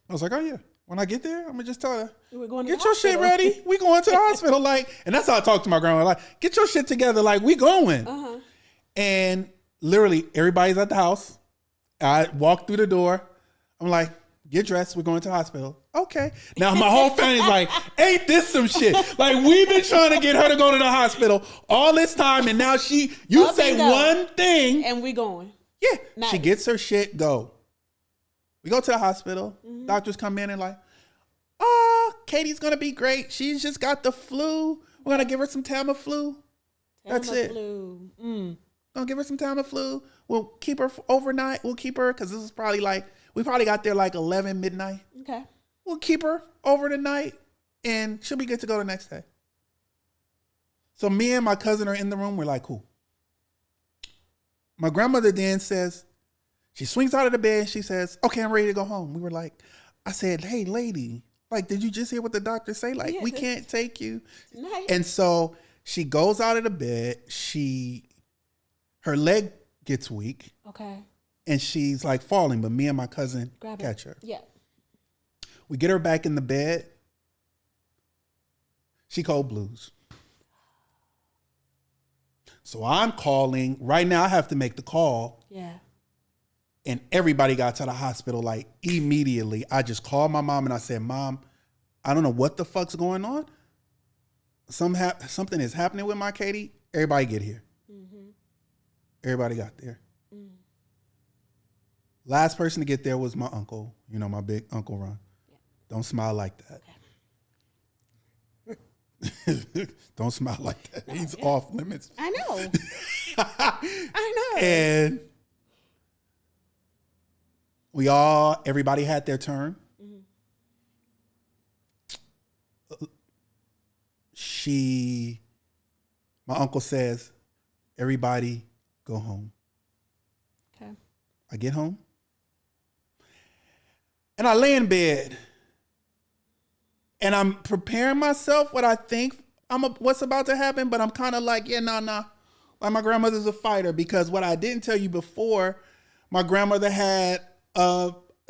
I was like, oh, yeah. When I get there, I'm going to just tell her, we're going to get your shit ready. We going to the hospital. Like, and that's how I talk to my grandma. Like, get your shit together. Like, we going. And literally, everybody's at the house. I walk through the door. I'm like, get dressed. We're going to the hospital. Okay. Now my whole family's like, ain't this some shit? Like, we've been trying to get her to go to the hospital all this time, and now you say one thing, and we going. Yeah. Nice. She gets her shit. Go. We go to the hospital. Doctors come in and like, oh, Katie's gonna be great. She's just got the flu. We're gonna give her some Tamiflu. That's it. Gonna give her some Tamiflu. We'll keep her overnight. We'll keep her because this is probably like, we probably got there like 11 midnight. Okay. We'll keep her over the night and she'll be good to go the next day. So me and my cousin are in the room. We're like, cool. My grandmother then says, she swings out of the bed. She says, okay, I'm ready to go home. We were like, I said, hey, lady, like, did you just hear what the doctor say? Like, we can't take you. Nice. And so she goes out of the bed. Her leg gets weak. Okay. And she's like falling, but me and my cousin catch her. Yeah. We get her back in the bed. She cold blues. So I'm calling. Right now I have to make the call. Yeah. And everybody got to the hospital like immediately. I just called my mom and I said, Mom, I don't know what the fuck's going on. Something is happening with my Katie. Everybody get here. Mm-hmm. Everybody got there. Mm. Last person to get there was my uncle. You know, my big Uncle Ron. Yeah. Don't smile like that. Okay. Don't smile like that. No, he's off limits. I know. I know. And everybody had their turn. Mm-hmm. My uncle says, everybody go home. Okay. I get home. And I lay in bed. And I'm preparing myself what I think what's about to happen. But I'm kind of like, nah. Like my grandmother's a fighter. Because what I didn't tell you before, my grandmother had,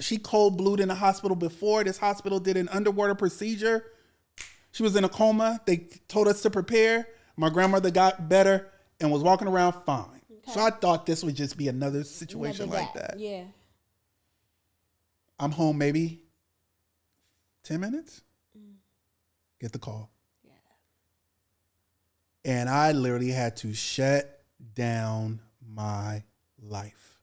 she cold blued in the hospital before. This hospital did an underwater procedure. She was in a coma. They told us to prepare. My grandmother got better and was walking around fine. Okay. So I thought this would just be another situation like that. Yeah. I'm home maybe 10 minutes. Get the call. Yeah. And I literally had to shut down my life.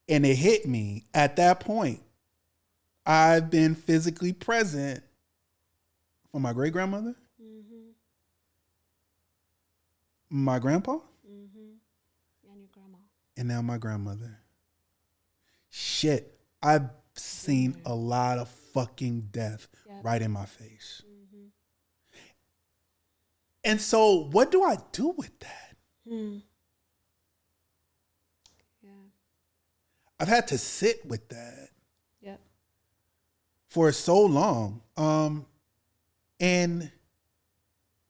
And it hit me at that point. I've been physically present for my great grandmother, my grandpa, and your grandma, and now my grandmother. Shit, I've seen a lot of fucking death right in my face. And so, what do I do with that? I've had to sit with that for so long. And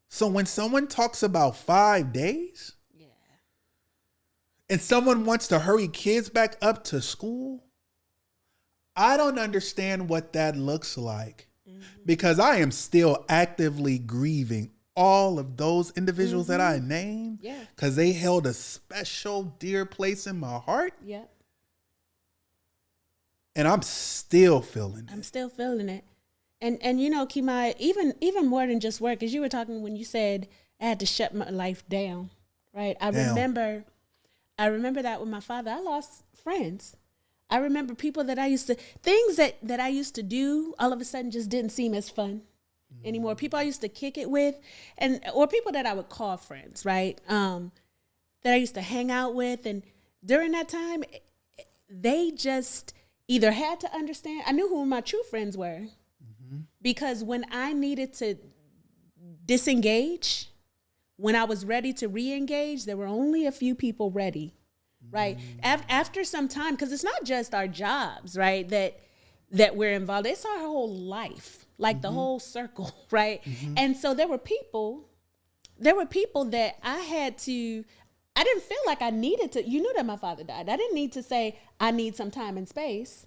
so when someone talks about 5 days and someone wants to hurry kids back up to school, I don't understand what that looks like because I am still actively grieving all of those individuals that I named because they held a special dear place in my heart. Yep. And I'm still feeling it. I'm still feeling it. And you know, KiMi, even more than just work, as you were talking when you said I had to shut my life down, right? I remember that with my father. I lost friends. I remember people that things that I used to do all of a sudden just didn't seem as fun anymore. People I used to kick it with or people that I would call friends, right? That I used to hang out with. And during that time, they just either had to understand. I knew who my true friends were. Because when I needed to disengage, when I was ready to re-engage, there were only a few people ready, right? After some time, because it's not just our jobs, right, that we're involved. It's our whole life, like the whole circle, right? And so there were people that I didn't feel like I needed to. You knew that my father died. I didn't need to say, I need some time and space.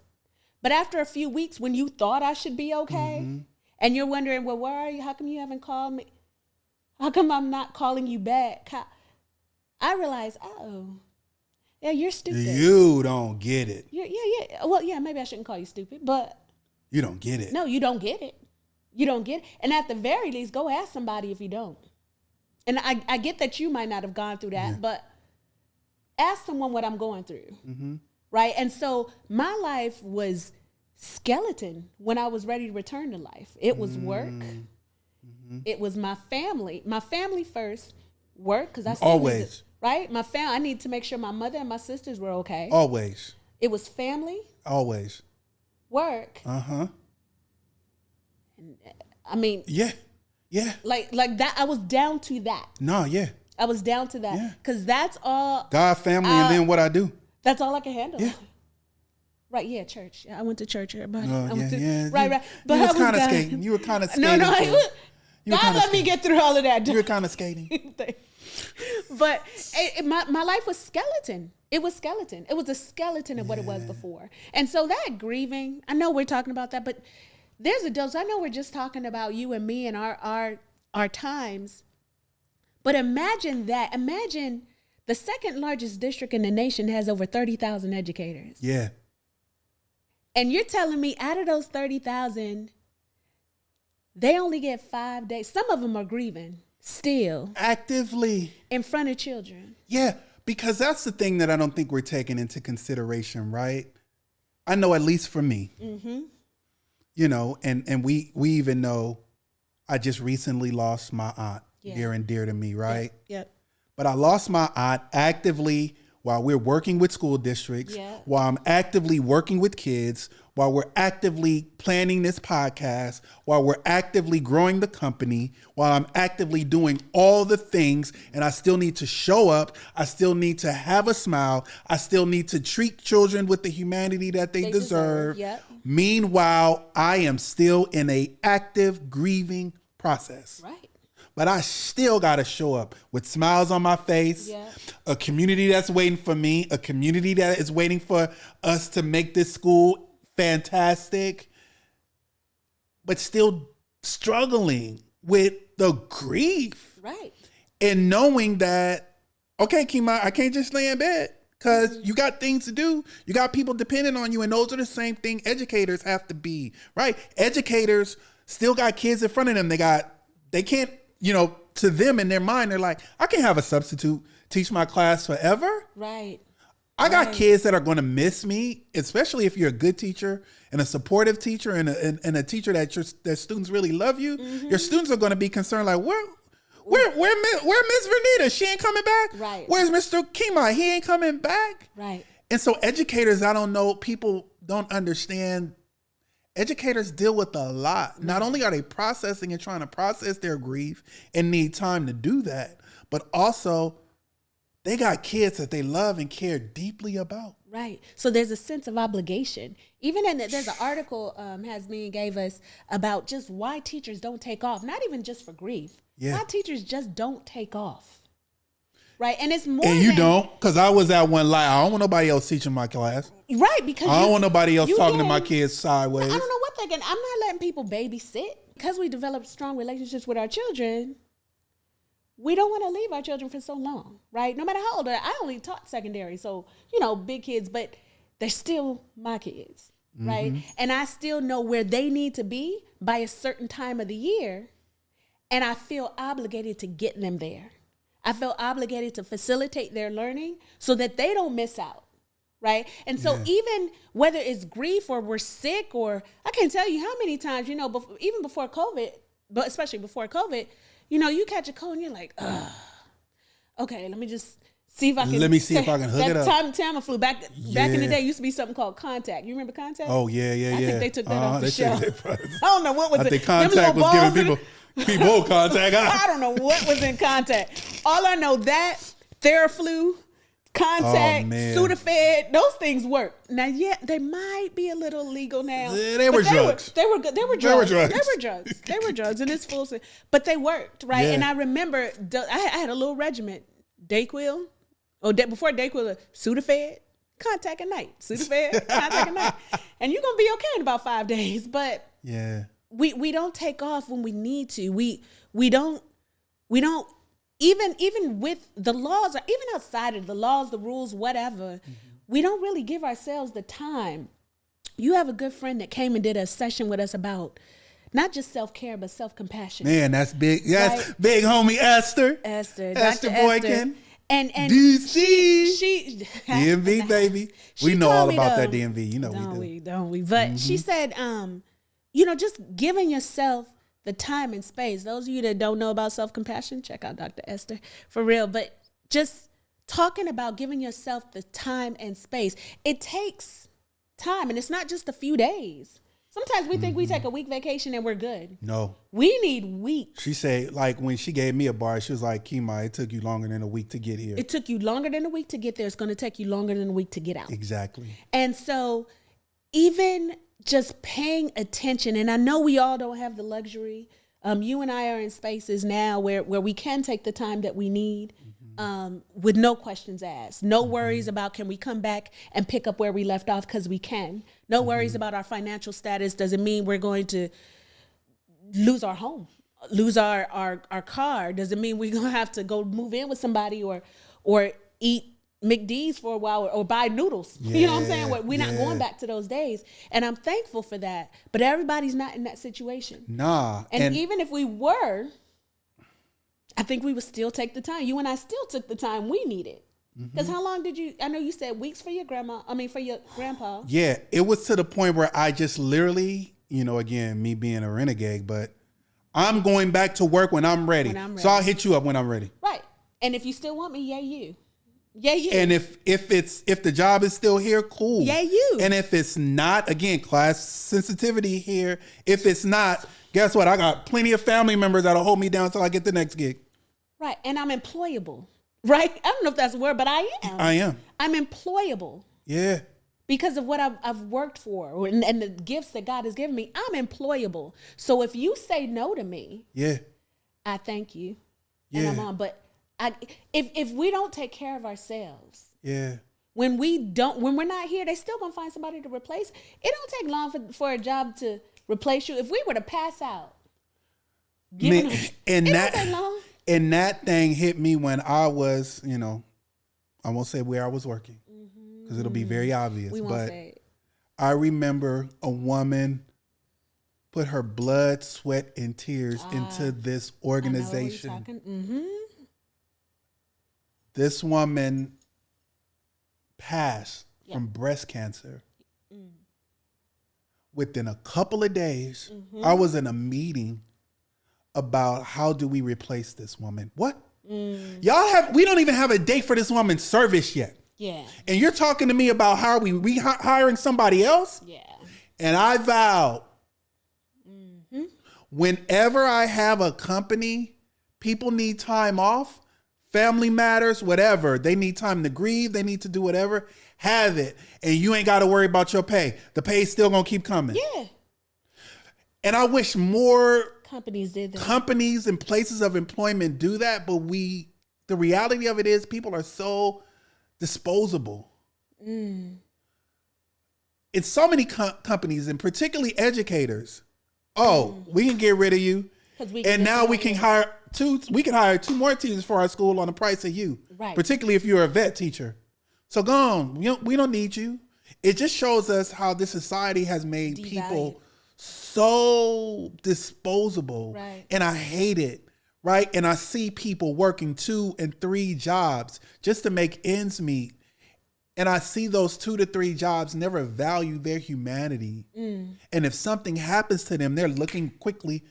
But after a few weeks, when you thought I should be okay, and you're wondering, well, where are you? How come you haven't called me? How come I'm not calling you back? I realized, yeah, you're stupid. You don't get it. Yeah. Well, yeah, maybe I shouldn't call you stupid, but. You don't get it. No, you don't get it. You don't get it. And at the very least, go ask somebody if you don't. And I get that you might not have gone through that, but ask someone what I'm going through. Right. And so my life was skeleton when I was ready to return to life. It was work. It was my family first, work. Because I still always right. I need to make sure my mother and my sisters were okay. Always. It was family. Always. Work. And, I mean. Yeah. Like that. I was down to that. No. Yeah. I was down to that because that's all. God, family, and then what I do. That's all I can handle. Yeah. Right, church. I went to church here, but right. But you was kind of skating. You were kind of skating. No, God let me get through all of that. You were kind of skating. But my life was skeleton. It was skeleton. It was a skeleton of what it was before. And so that grieving, I know we're talking about that, but there's a dose. I know we're just talking about you and me and our times. But imagine that. Imagine the second largest district in the nation has over 30,000 educators. Yeah. And you're telling me out of those 30,000, they only get 5 days. Some of them are grieving still. Actively. In front of children. Yeah. Because that's the thing that I don't think we're taking into consideration, right? I know, at least for me, you know, and we even know I just recently lost my aunt, near and dear to me, right? Yep. But I lost my aunt actively while we're working with school districts, while I'm actively working with kids, while we're actively planning this podcast, while we're actively growing the company, while I'm actively doing all the things, and I still need to show up. I still need to have a smile. I still need to treat children with the humanity that they deserve. Yep. Meanwhile, I am still in a active grieving process. Right. But I still got to show up with smiles on my face, a community that's waiting for me, a community that is waiting for us to make this school fantastic, but still struggling with the grief. Right. And knowing that, okay, KiMi, I can't just lay in bed because you got things to do. You got people depending on you. And those are the same thing educators have to be, right? Educators still got kids in front of them. They can't, you know, to them in their mind, they're like, I can't have a substitute teach my class forever. Right. I got kids that are going to miss me, especially if you're a good teacher and a supportive teacher and a teacher that students really love you. Your students are going to be concerned, like, where Miss Vernita? She ain't coming back. Right. Where's Mr. KiMi? He ain't coming back. Right. And so educators, I don't know, people don't understand. Educators deal with a lot. Not only are they processing and trying to process their grief and need time to do that, but also they got kids that they love and care deeply about. Right. So there's a sense of obligation. Even there's an article Hasmin gave us about just why teachers don't take off. Not even just for grief. Yeah. Why teachers just don't take off. Right. And it's more. And you don't, because I was at one line. I don't want nobody else teaching my class. Right. Because I don't want nobody else talking to my kids sideways. I don't know what they're going to. I'm not letting people babysit. Because we develop strong relationships with our children, we don't want to leave our children for so long. Right. No matter how old they are. I only taught secondary. So, you know, big kids, but they're still my kids. Right. And I still know where they need to be by a certain time of the year. And I feel obligated to get them there. I feel obligated to facilitate their learning so that they don't miss out, right? And so even whether it's grief or we're sick, or I can't tell you how many times, you know, even before COVID, but especially before COVID, you know, you catch a cold and you're like, okay, let me just see if I can. Let me see if I can hook it up. Tamiflu back in the day used to be something called Contact. You remember Contact? Oh, yeah. I think they took that off the shelf. I I don't know what was it. think Contact was giving people Contact. I don't know what was in Contact. All I know that Theraflu, Contact, Sudafed, those things work. Now, yeah, they might be a little illegal now. They were drugs. They were drugs, and it's full. But they worked, right? Yeah. And I remember I had a little regiment, Dayquil, before Dayquil, Sudafed, Contact at night, Sudafed, Contact at night, and you're gonna be okay in about 5 days. But yeah. We don't take off when we need to. We don't even with the laws, or even outside of the laws, the rules, whatever, we don't really give ourselves the time. You have a good friend that came and did a session with us about not just self-care, but self-compassion. Man, that's big. That's right? Big homie Esther Boykin. And DC. She DMV, baby. We know all about that DMV. You know don't we? But she said, you know, just giving yourself the time and space. Those of you that don't know about self-compassion, check out Dr. Esther for real. But just talking about giving yourself the time and space. It takes time, and it's not just a few days. Sometimes we think we take a week vacation and we're good. No. We need weeks. She said, like, when she gave me a bar, she was like, KiMi, it took you longer than a week to get here. It took you longer than a week to get there. It's going to take you longer than a week to get out. Exactly. And so even just paying attention, and I know we all don't have the luxury You and I are in spaces now where we can take the time that we need, with no questions asked, no worries about can we come back and pick up where we left off, because we can. No worries about our financial status. Doesn't mean we're going to lose our home, lose our car. Doesn't mean we're gonna have to go move in with somebody or eat McD's for a while or buy noodles. You know what I'm saying? We're not going back to those days. And I'm thankful for that. But everybody's not in that situation. Nah. And even if we were, I think we would still take the time. You and I still took the time we needed. Because how long did you, I know you said weeks for your grandpa. Yeah, it was to the point where I just literally, again, me being a renegade, but I'm going back to work when I'm ready. So I'll hit you up when I'm ready. Right. And if you still want me, yay you. Yeah, you. And if the job is still here, cool. Yeah, you. And if it's not, again, class sensitivity here. If it's not, guess what? I got plenty of family members that'll hold me down until I get the next gig. Right. And I'm employable. Right? I don't know if that's a word, but I am. I am. I'm employable. Yeah. Because of what I've worked for and the gifts that God has given me, I'm employable. So if you say no to me, I thank you. And I'm on. But if we don't take care of ourselves, when we're not here, they still gonna find somebody to replace. It don't take long for a job to replace you. If we were to pass out, don't take long. And that thing hit me when I was, I won't say where I was working because it'll be very obvious. We won't say it. I remember a woman put her blood, sweat, and tears into this organization. I know what you're talking. This woman passed from breast cancer. Within a couple of days, I was in a meeting about how do we replace this woman. What? We don't even have a date for this woman's service yet. Yeah. And you're talking to me about how are we hiring somebody else? Yeah. And I vowed, whenever I have a company, people need time off, family matters, whatever. They need time to grieve. They need to do whatever. Have it. And you ain't got to worry about your pay. The pay's still going to keep coming. Yeah. And I wish more companies did that. Companies and places of employment do that. But the reality of it is people are so disposable. In so many companies, and particularly educators, we can get rid of you. And now we can hire two more teachers for our school on the price of you. Right. Particularly if you're a vet teacher. So go on. We don't need you. It just shows us how this society has made people so disposable. Right. And I hate it. Right. And I see people working 2 and 3 jobs just to make ends meet. And I see those 2 to 3 jobs never value their humanity. And if something happens to them, they're looking quickly.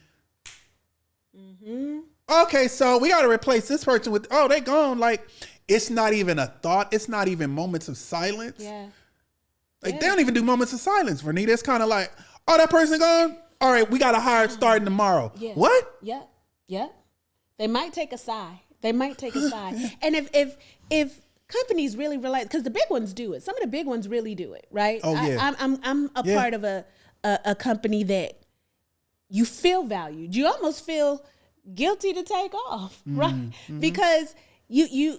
Okay, so we got to replace this person with, they gone. Like, it's not even a thought. It's not even moments of silence. Yeah. They don't even do moments of silence, Vernita. It's kind of like, that person gone? All right, we got to hire starting tomorrow. Yeah. What? Yeah. They might take a sigh. And if companies really realize, because the big ones do it. Some of the big ones really do it, right? Oh, yeah. I'm a part of a company that you feel valued. You almost feel guilty to take off, right? Because they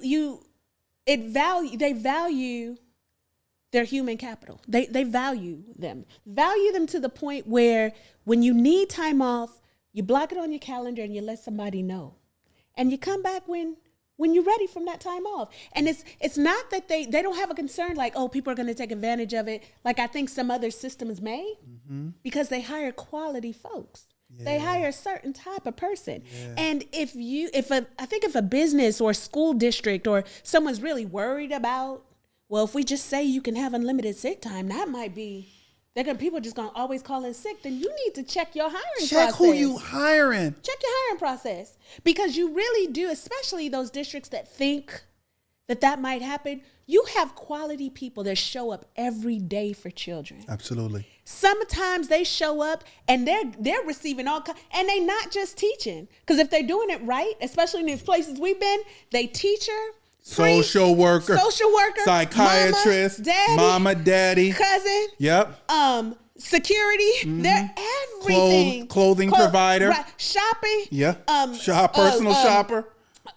value their human capital. They value them to the point where when you need time off, you block it on your calendar and you let somebody know, and you come back when you're ready from that time off. And it's not that they don't have a concern like, people are going to take advantage of it. Like I think some other systems may, because they hire quality folks. Yeah. They hire a certain type of person. Yeah. And I think if a business or school district or someone's really worried about, if we just say you can have unlimited sick time, that might be, people are just going to always call in sick. Then you need to check your hiring process. Check who you hiring. Check your hiring process. Because you really do, especially those districts that think that might happen. You have quality people that show up every day for children. Absolutely. Sometimes they show up and they're receiving and they not just teaching. Because if they're doing it right, especially in these places we've been, they teacher, social worker, psychiatrist, mama, daddy, cousin, security. They're everything. Clothing provider. Right, shopping. Yeah. Personal shopper.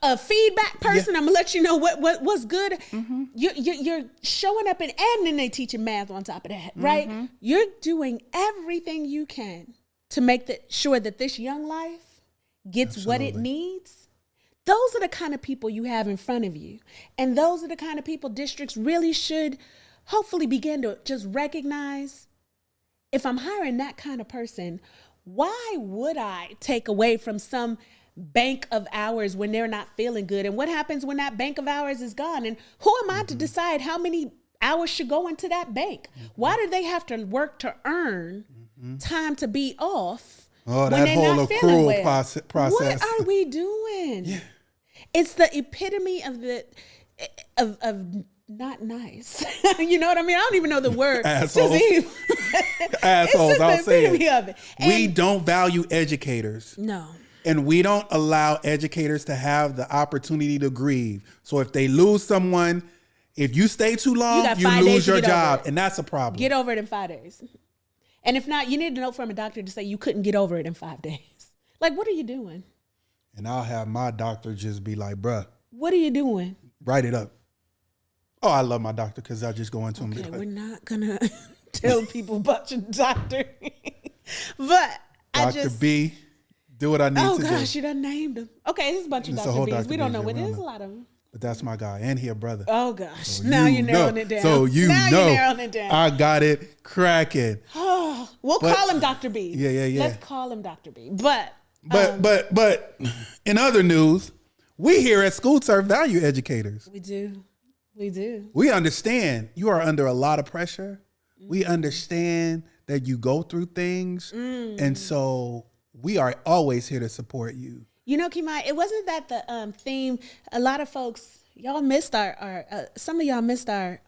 A feedback person. I'm gonna let you know what's good. Mm-hmm. You're showing up and then they teaching math on top of that, right? Mm-hmm. You're doing everything you can to make sure that this young life gets what it needs. Those are the kind of people you have in front of you, and those are the kind of people districts really should hopefully begin to just recognize. If I'm hiring that kind of person, why would I take away from some bank of hours when they're not feeling good? And what happens when that bank of hours is gone? And who am I to decide how many hours should go into that bank? Why do they have to work to earn time to be off? Oh, that whole accrual process. What are we doing? Yeah. It's the epitome of not nice. You know what I mean? I don't even know the word. Assholes. Assholes, I'll say it. We don't value educators. No. And we don't allow educators to have the opportunity to grieve. So if they lose someone, if you stay too long, you lose your job. And that's a problem. Get over it in 5 days. And if not, you need a note from a doctor to say you couldn't get over it in 5 days. Like, what are you doing? And I'll have my doctor just be like, bruh. What are you doing? Write it up. Oh, I love my doctor because I just go into him. Okay, we're not going to tell people about your doctor. But Dr. B, do what I need to do. Oh, gosh, you done named him. Okay, there's a bunch of Dr. B's. We don't know what it is. A lot of them. But that's my guy. And he a brother. Oh, gosh. So now you're narrowing it down. So you're narrowing it down. I got it cracking. We'll call him Dr. B. Yeah. Let's call him Dr. B. But in other news, we here at Skoolturf value educators. We do. We understand you are under a lot of pressure. We understand that you go through things. And so we are always here to support you. You know, KiMi, it wasn't that the theme. A lot of folks, y'all missed our some of y'all missed our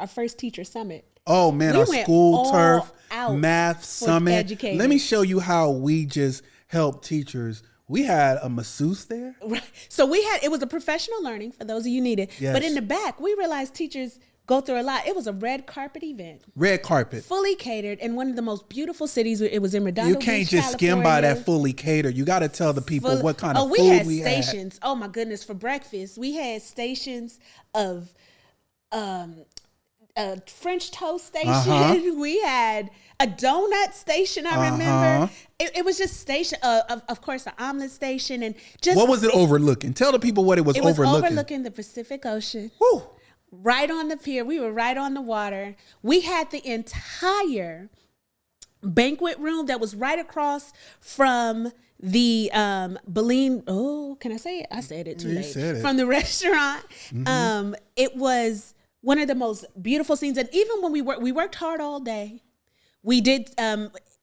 first teacher summit. Oh, man, our Skoolturf math summit. Educators. Let me show you how we just help teachers. We had a masseuse there. Right. So it was a professional learning for those of you needed. Yes. But in the back, we realized teachers go through a lot. It was a red carpet event. Red carpet. Fully catered in one of the most beautiful cities. It was in Redondo Beach, You can't just skim by that fully catered. You got to tell the people what kind of food we had. Stations. Oh my goodness. For breakfast, we had stations of a French toast station. We had a donut station. I remember it was just station. Of course, the omelet station, and just what was it overlooking? Tell the people what it was overlooking. It was overlooking the Pacific Ocean. Woo. Right on the pier. We were right on the water. We had the entire banquet room that was right across from the Beline. Oh, can I say it? I said it too late. Said it. From the restaurant. It was one of the most beautiful scenes. And even when we worked hard all day. We did,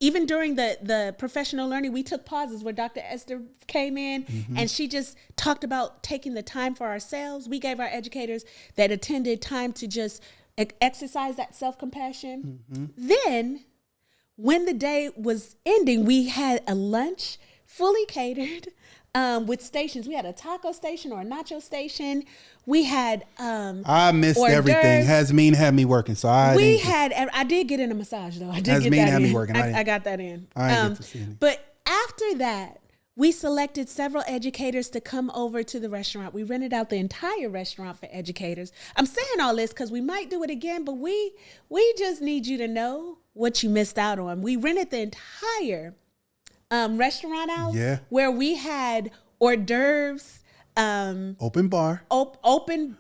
even during the professional learning, we took pauses where Dr. Esther came in and she just talked about taking the time for ourselves. We gave our educators that attended time to just exercise that self-compassion. Then, when the day was ending, we had a lunch fully catered with stations. We had a taco station or a nacho station. We had I missed everything. Hasmeen had me working, so I did get in a massage though. I did Hasmeen get that had in. me working. I got that in. I didn't get to see any. But after that, we selected several educators to come over to the restaurant. We rented out the entire restaurant for educators. I'm saying all this because we might do it again, but we just need you to know what you missed out on. We rented the entire restaurant out where we had hors d'oeuvres, open bar, open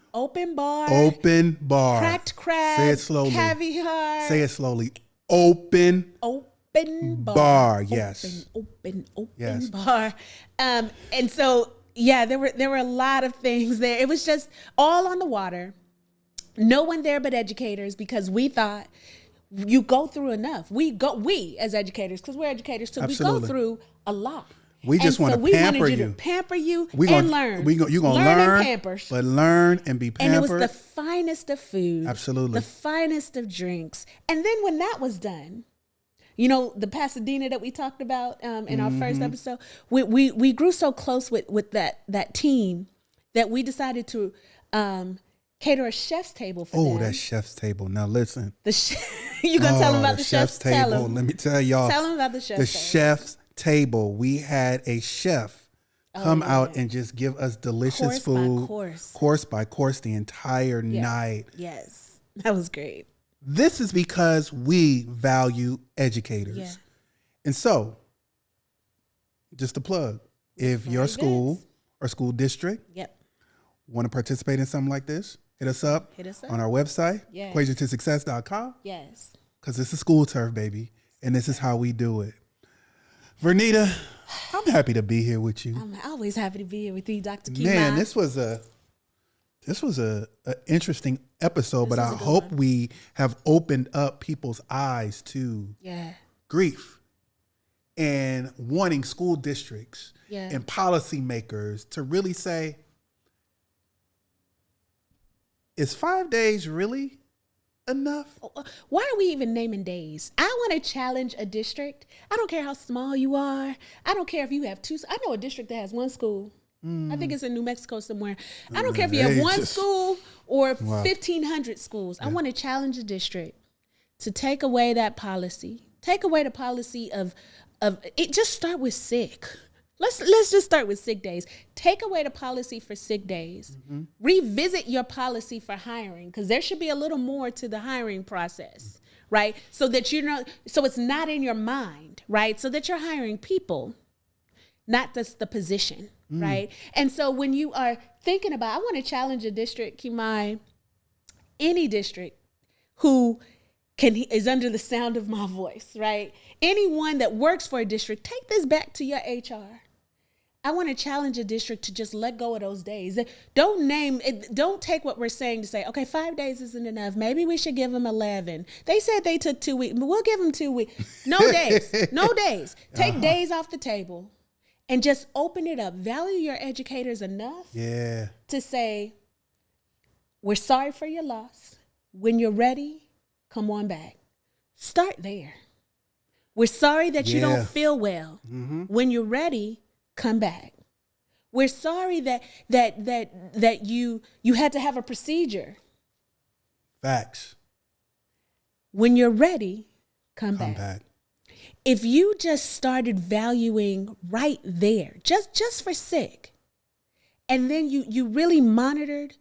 bar, cracked crab, say it slowly, caviar, say it slowly, open bar, yes, open bar, and so there were a lot of things there. It was just all on the water, no one there but educators, because we thought you go through enough. We as educators, because we're educators too, Absolutely. We go through a lot. We just want to pamper you. To pamper you and learn. You're going to learn and pamper. But learn and be pampered. And it was the finest of food. Absolutely. The finest of drinks. And then when that was done, you know, the Pasadena that we talked about in our first episode, we grew so close with that team that we decided to cater a chef's table for Oh, them. that chef's table. Now listen. You gonna tell them about the chef's table? Tell 'em. Let me tell y'all. Tell them about the chef's The table. chef's table. We had a chef come out and just give us delicious food. Course by course the entire night. Yes. That was great. This is because we value educators. Yeah. And so, just a plug. If your school or school district want to participate in something like this, hit us up on our website, equationtosuccess.com. Yes. Because it's a Skoolturf, baby. And this is how we do it. Vernita, I'm happy to be here with you. I'm always happy to be here with you, Dr. KiMi. Man, this was a interesting episode, but I hope we have opened up people's eyes to grief and wanting school districts and policymakers to really say, is 5 days really enough? Why are we even naming days? I want to challenge a district. I don't care how small you are. I don't care if you have two. I know a district that has one school. I think it's in New Mexico somewhere. I don't care if you have one school or 1,500 schools. I want to challenge a district to take away that policy. Take away the policy of it. Just start with sick. Let's just start with sick days. Take away the policy for sick days. Revisit your policy for hiring, because there should be a little more to the hiring process, right? So that so it's not in your mind, right? So that you're hiring people, not just the position, right? And so when you are thinking about, I want to challenge a district, KiMi, any district who is under the sound of my voice, right? Anyone that works for a district, take this back to your HR. I want to challenge a district to just let go of those days. Don't take what we're saying to say, okay, 5 days isn't enough. Maybe we should give them 11. They said they took 2 weeks, but we'll give them 2 weeks. No days, no days. Take days off the table and just open it up. Value your educators enough to say, we're sorry for your loss. When you're ready, come on back. Start there. We're sorry that you don't feel well. When you're ready, come back. We're sorry that you had to have a procedure. Facts. When you're ready, come back. If you just started valuing right there, just for sick, and then you really monitored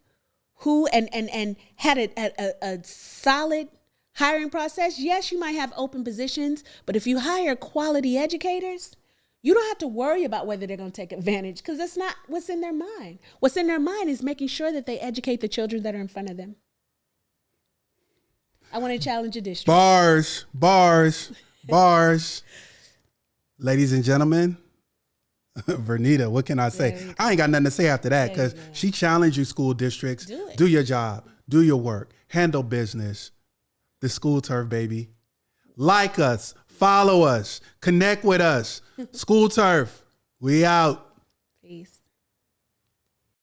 who and had a solid hiring process, yes, you might have open positions, but if you hire quality educators, you don't have to worry about whether they're going to take advantage, because that's not what's in their mind. What's in their mind is making sure that they educate the children that are in front of them. I want to challenge a district. Bars. Ladies and gentlemen, Vernita, what can I say? I ain't got nothing to say after that, because she challenged you, school districts. Do your job. Do your work. Handle business. The Skoolturf, baby. Like us. Follow us. Connect with us. Skoolturf. We out. Peace.